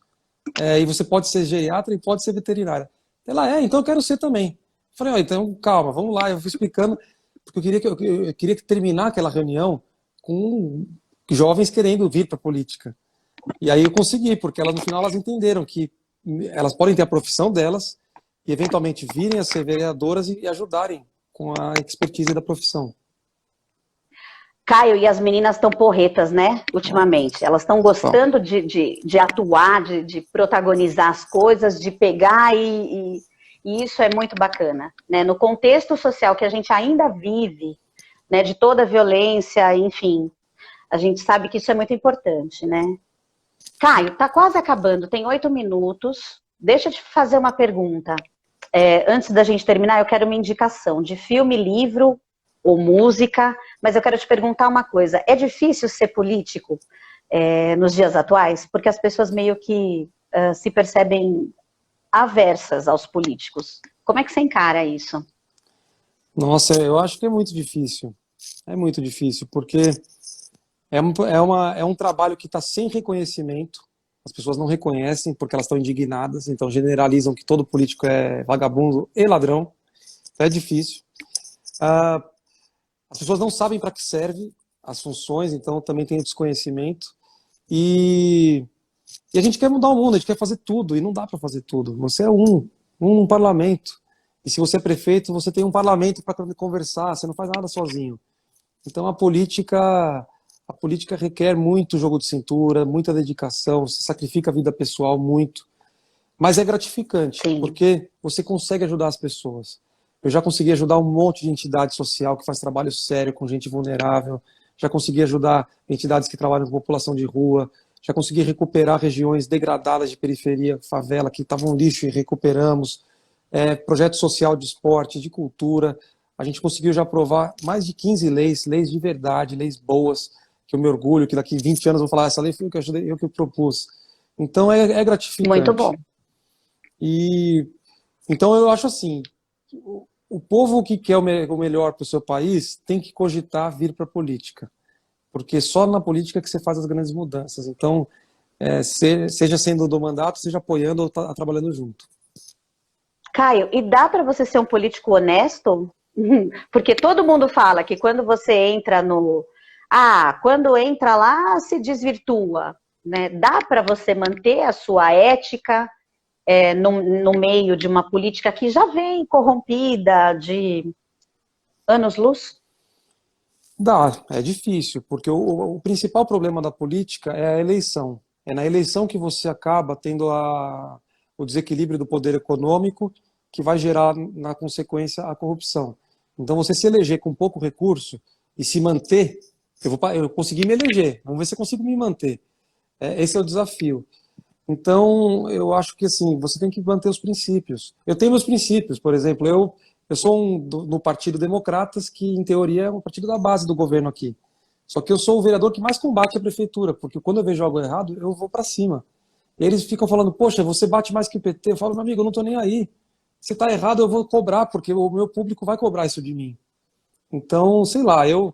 E você pode ser geriatra e pode ser veterinária. Ela então eu quero ser também. Eu falei, ó, então calma, vamos lá, eu fui explicando, porque eu queria terminar aquela reunião com jovens querendo vir para a política. E aí eu consegui, porque elas no final elas entenderam que elas podem ter a profissão delas e eventualmente virem a ser vereadoras e ajudarem com a expertise da profissão. Caio, e as meninas estão porretas, né, ultimamente. Elas estão gostando de atuar, de protagonizar as coisas, de pegar e isso é muito bacana, né? No contexto social que a gente ainda vive, né, de toda a violência, enfim, a gente sabe que isso é muito importante, né? Caio, tá quase acabando, tem 8 minutos. Deixa eu te fazer uma pergunta. Antes da gente terminar, eu quero uma indicação de filme, livro ou música, mas eu quero te perguntar uma coisa. É difícil ser político nos dias atuais? Porque as pessoas meio que se percebem aversas aos políticos. Como é que você encara isso? Nossa, eu acho que é muito difícil. É muito difícil, porque é um trabalho que está sem reconhecimento. As pessoas não reconhecem porque elas estão indignadas, então generalizam que todo político é vagabundo e ladrão. É difícil. As pessoas não sabem para que serve as funções, então também tem o desconhecimento. E a gente quer mudar o mundo, a gente quer fazer tudo, e não dá para fazer tudo. Você é um parlamento. E se você é prefeito, você tem um parlamento para conversar, você não faz nada sozinho. Então a política requer muito jogo de cintura, muita dedicação, você sacrifica a vida pessoal muito. Mas é gratificante, Sim. Porque você consegue ajudar as pessoas. Eu já consegui ajudar um monte de entidade social que faz trabalho sério com gente vulnerável, já consegui ajudar entidades que trabalham com população de rua, já consegui recuperar regiões degradadas de periferia, favela, que estavam lixo e recuperamos, projeto social de esporte, de cultura. A gente conseguiu já aprovar mais de 15 leis de verdade, leis boas, que eu me orgulho, que daqui 20 anos eu vou falar, essa lei foi eu que ajudei, eu que propus. Então é gratificante. Muito bom. E então eu acho assim, o povo que quer o melhor para o seu país tem que cogitar vir para a política, porque só na política que você faz as grandes mudanças. Então, seja sendo do mandato, seja apoiando ou trabalhando junto. Caio, e dá para você ser um político honesto? Porque todo mundo fala que quando você entra quando entra lá se desvirtua, né? Dá para você manter a sua ética no meio de uma política que já vem corrompida, de Anos-luz? Dá, é difícil, porque o principal problema da política é a eleição. É na eleição que você acaba tendo o desequilíbrio do poder econômico, que vai gerar, na consequência, a corrupção. Então, você se eleger com pouco recurso e se manter, eu consegui me eleger, vamos ver se eu consigo me manter. Esse é o desafio. Então, eu acho que assim, você tem que manter os princípios. Eu tenho meus princípios, por exemplo, eu sou no Partido Democratas, que em teoria é um partido da base do governo aqui. Só que eu sou o vereador que mais combate a prefeitura, porque quando eu vejo algo errado, eu vou para cima. E eles ficam falando, poxa, você bate mais que o PT. Eu falo, meu amigo, eu não estou nem aí. Se está errado, eu vou cobrar, porque o meu público vai cobrar isso de mim. Então, sei lá, eu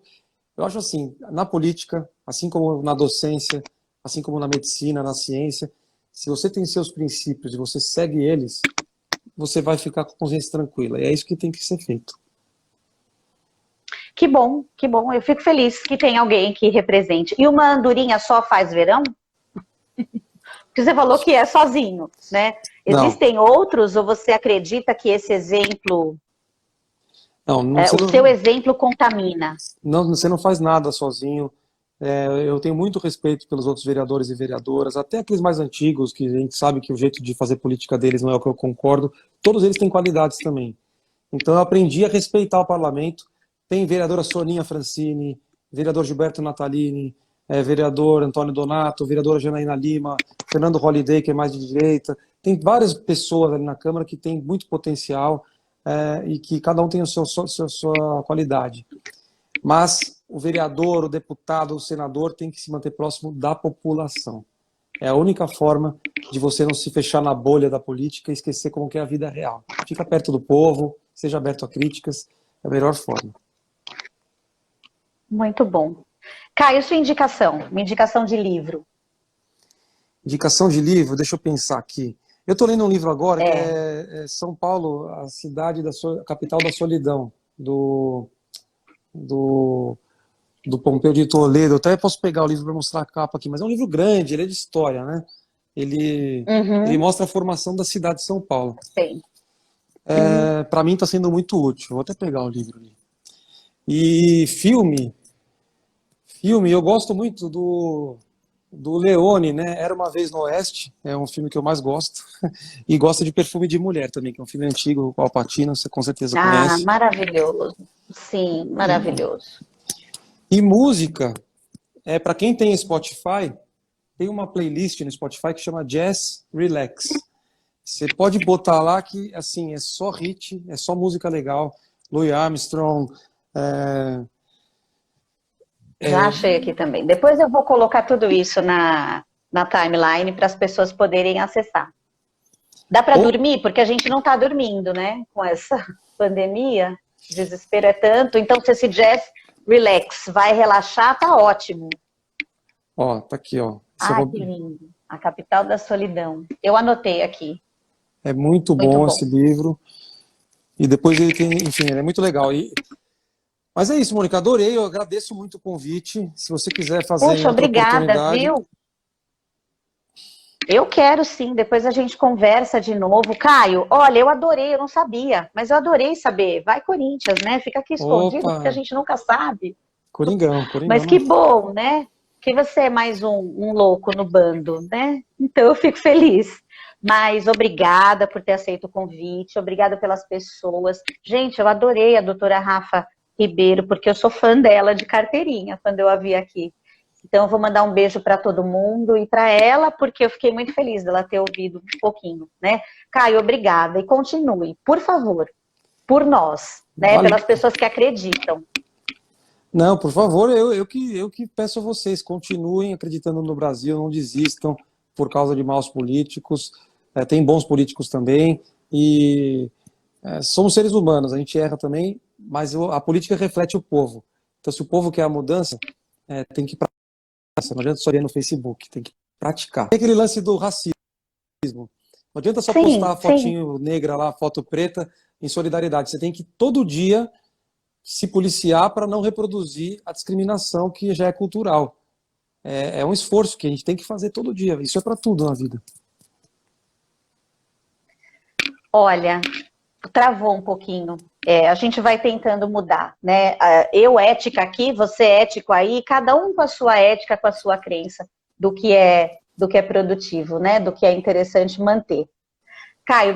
acho assim, na política, assim como na docência, assim como na medicina, na ciência, se você tem seus princípios e você segue eles, você vai ficar com a consciência tranquila. E é isso que tem que ser feito. Que bom, que bom. Eu fico feliz que tem alguém que represente. E uma andorinha só faz verão? Porque você falou que é sozinho, né? Não, Existem outros ou você acredita que esse exemplo, não, não, o seu exemplo contamina? você não faz nada sozinho. Eu tenho muito respeito pelos outros vereadores e vereadoras, até aqueles mais antigos, que a gente sabe que o jeito de fazer política deles não é o que eu concordo. Todos eles têm qualidades também. Então eu aprendi a respeitar o parlamento. Tem vereadora Soninha Francini, vereador Gilberto Natalini, vereador Antônio Donato, vereadora Janaína Lima, Fernando Holliday, que é mais de direita. Tem várias pessoas ali na Câmara que têm muito potencial e que cada um tem a sua qualidade. Mas o vereador, o deputado, o senador tem que se manter próximo da população. É a única forma de você não se fechar na bolha da política e esquecer como que é a vida real. Fica perto do povo, seja aberto a críticas, é a melhor forma. Muito bom. Caio, sua indicação, uma indicação de livro. Indicação de livro, deixa eu pensar aqui. Eu estou lendo um livro agora que É. é São Paulo, a cidade a capital da solidão, do Pompeu de Toledo. Eu até posso pegar o livro para mostrar a capa aqui, mas é um livro grande, ele é de história, né? Ele Uhum, mostra a formação da cidade de São Paulo. sei. Uhum. Para mim está sendo muito útil. Vou até pegar o livro ali. E filme, eu gosto muito do Leone, né? Era uma vez no Oeste, é um filme que eu mais gosto. E gosto de Perfume de Mulher também, que é um filme antigo, com Al Pacino, você com certeza Ah, conhece. maravilhoso. Sim, maravilhoso. E música, para quem tem Spotify, tem uma playlist no Spotify que chama Jazz Relax. Você pode botar lá que, assim, é só hit, é só música legal. Louis Armstrong. Já achei aqui também. Depois eu vou colocar tudo isso na timeline para as pessoas poderem acessar. Dá para Ou, dormir? Porque a gente não está dormindo, né? Com essa pandemia, o desespero é tanto. Então, se esse jazz relax vai relaxar, tá ótimo. ó, tá aqui, ó. Ai, que lindo. A capital da solidão. Eu anotei aqui. É muito Muito bom esse bom. livro. E depois ele tem, enfim, ele é muito legal. Mas é isso, Mônica, adorei, eu agradeço muito o convite. Se você quiser fazer em Puxa, outra obrigada, oportunidade. viu? Eu quero sim, depois a gente conversa de novo. Caio, olha, eu adorei, eu não sabia, mas eu adorei saber. Vai Corinthians, né? Fica aqui escondido, porque a Opa, gente nunca sabe. Coringão, Coringão. Mas que bom, né? Que você é mais um louco no bando, né? Então eu fico feliz. Mas obrigada por ter aceito o convite, obrigada pelas pessoas. Gente, eu adorei a doutora Rafa Ribeiro, porque eu sou fã dela de carteirinha, quando eu a vi aqui. Então eu vou mandar um beijo para todo mundo e para ela, porque eu fiquei muito feliz dela ter ouvido um pouquinho, né? Caio, obrigada e continue, por favor, por nós, né? Vale. Pelas pessoas que acreditam. Não, por favor, eu que peço a vocês, continuem acreditando no Brasil, não desistam por causa de maus políticos. Tem bons políticos também, e somos seres humanos, a gente erra também, mas a política reflete o povo. Então, se o povo quer a mudança, tem que praticar. Não adianta só ver no Facebook, tem que praticar. Tem aquele lance do racismo. Não adianta só postar Sim, a sim. fotinho negra lá, foto preta, em solidariedade. Você tem que todo dia se policiar para não reproduzir a discriminação que já é cultural. É um esforço que a gente tem que fazer todo dia. Isso é para tudo na vida. Olha, travou um pouquinho. A gente vai tentando mudar, né? Eu ética aqui, você ético aí, cada um com a sua ética, com a sua crença do que é produtivo, né? Do que é interessante manter. Caio,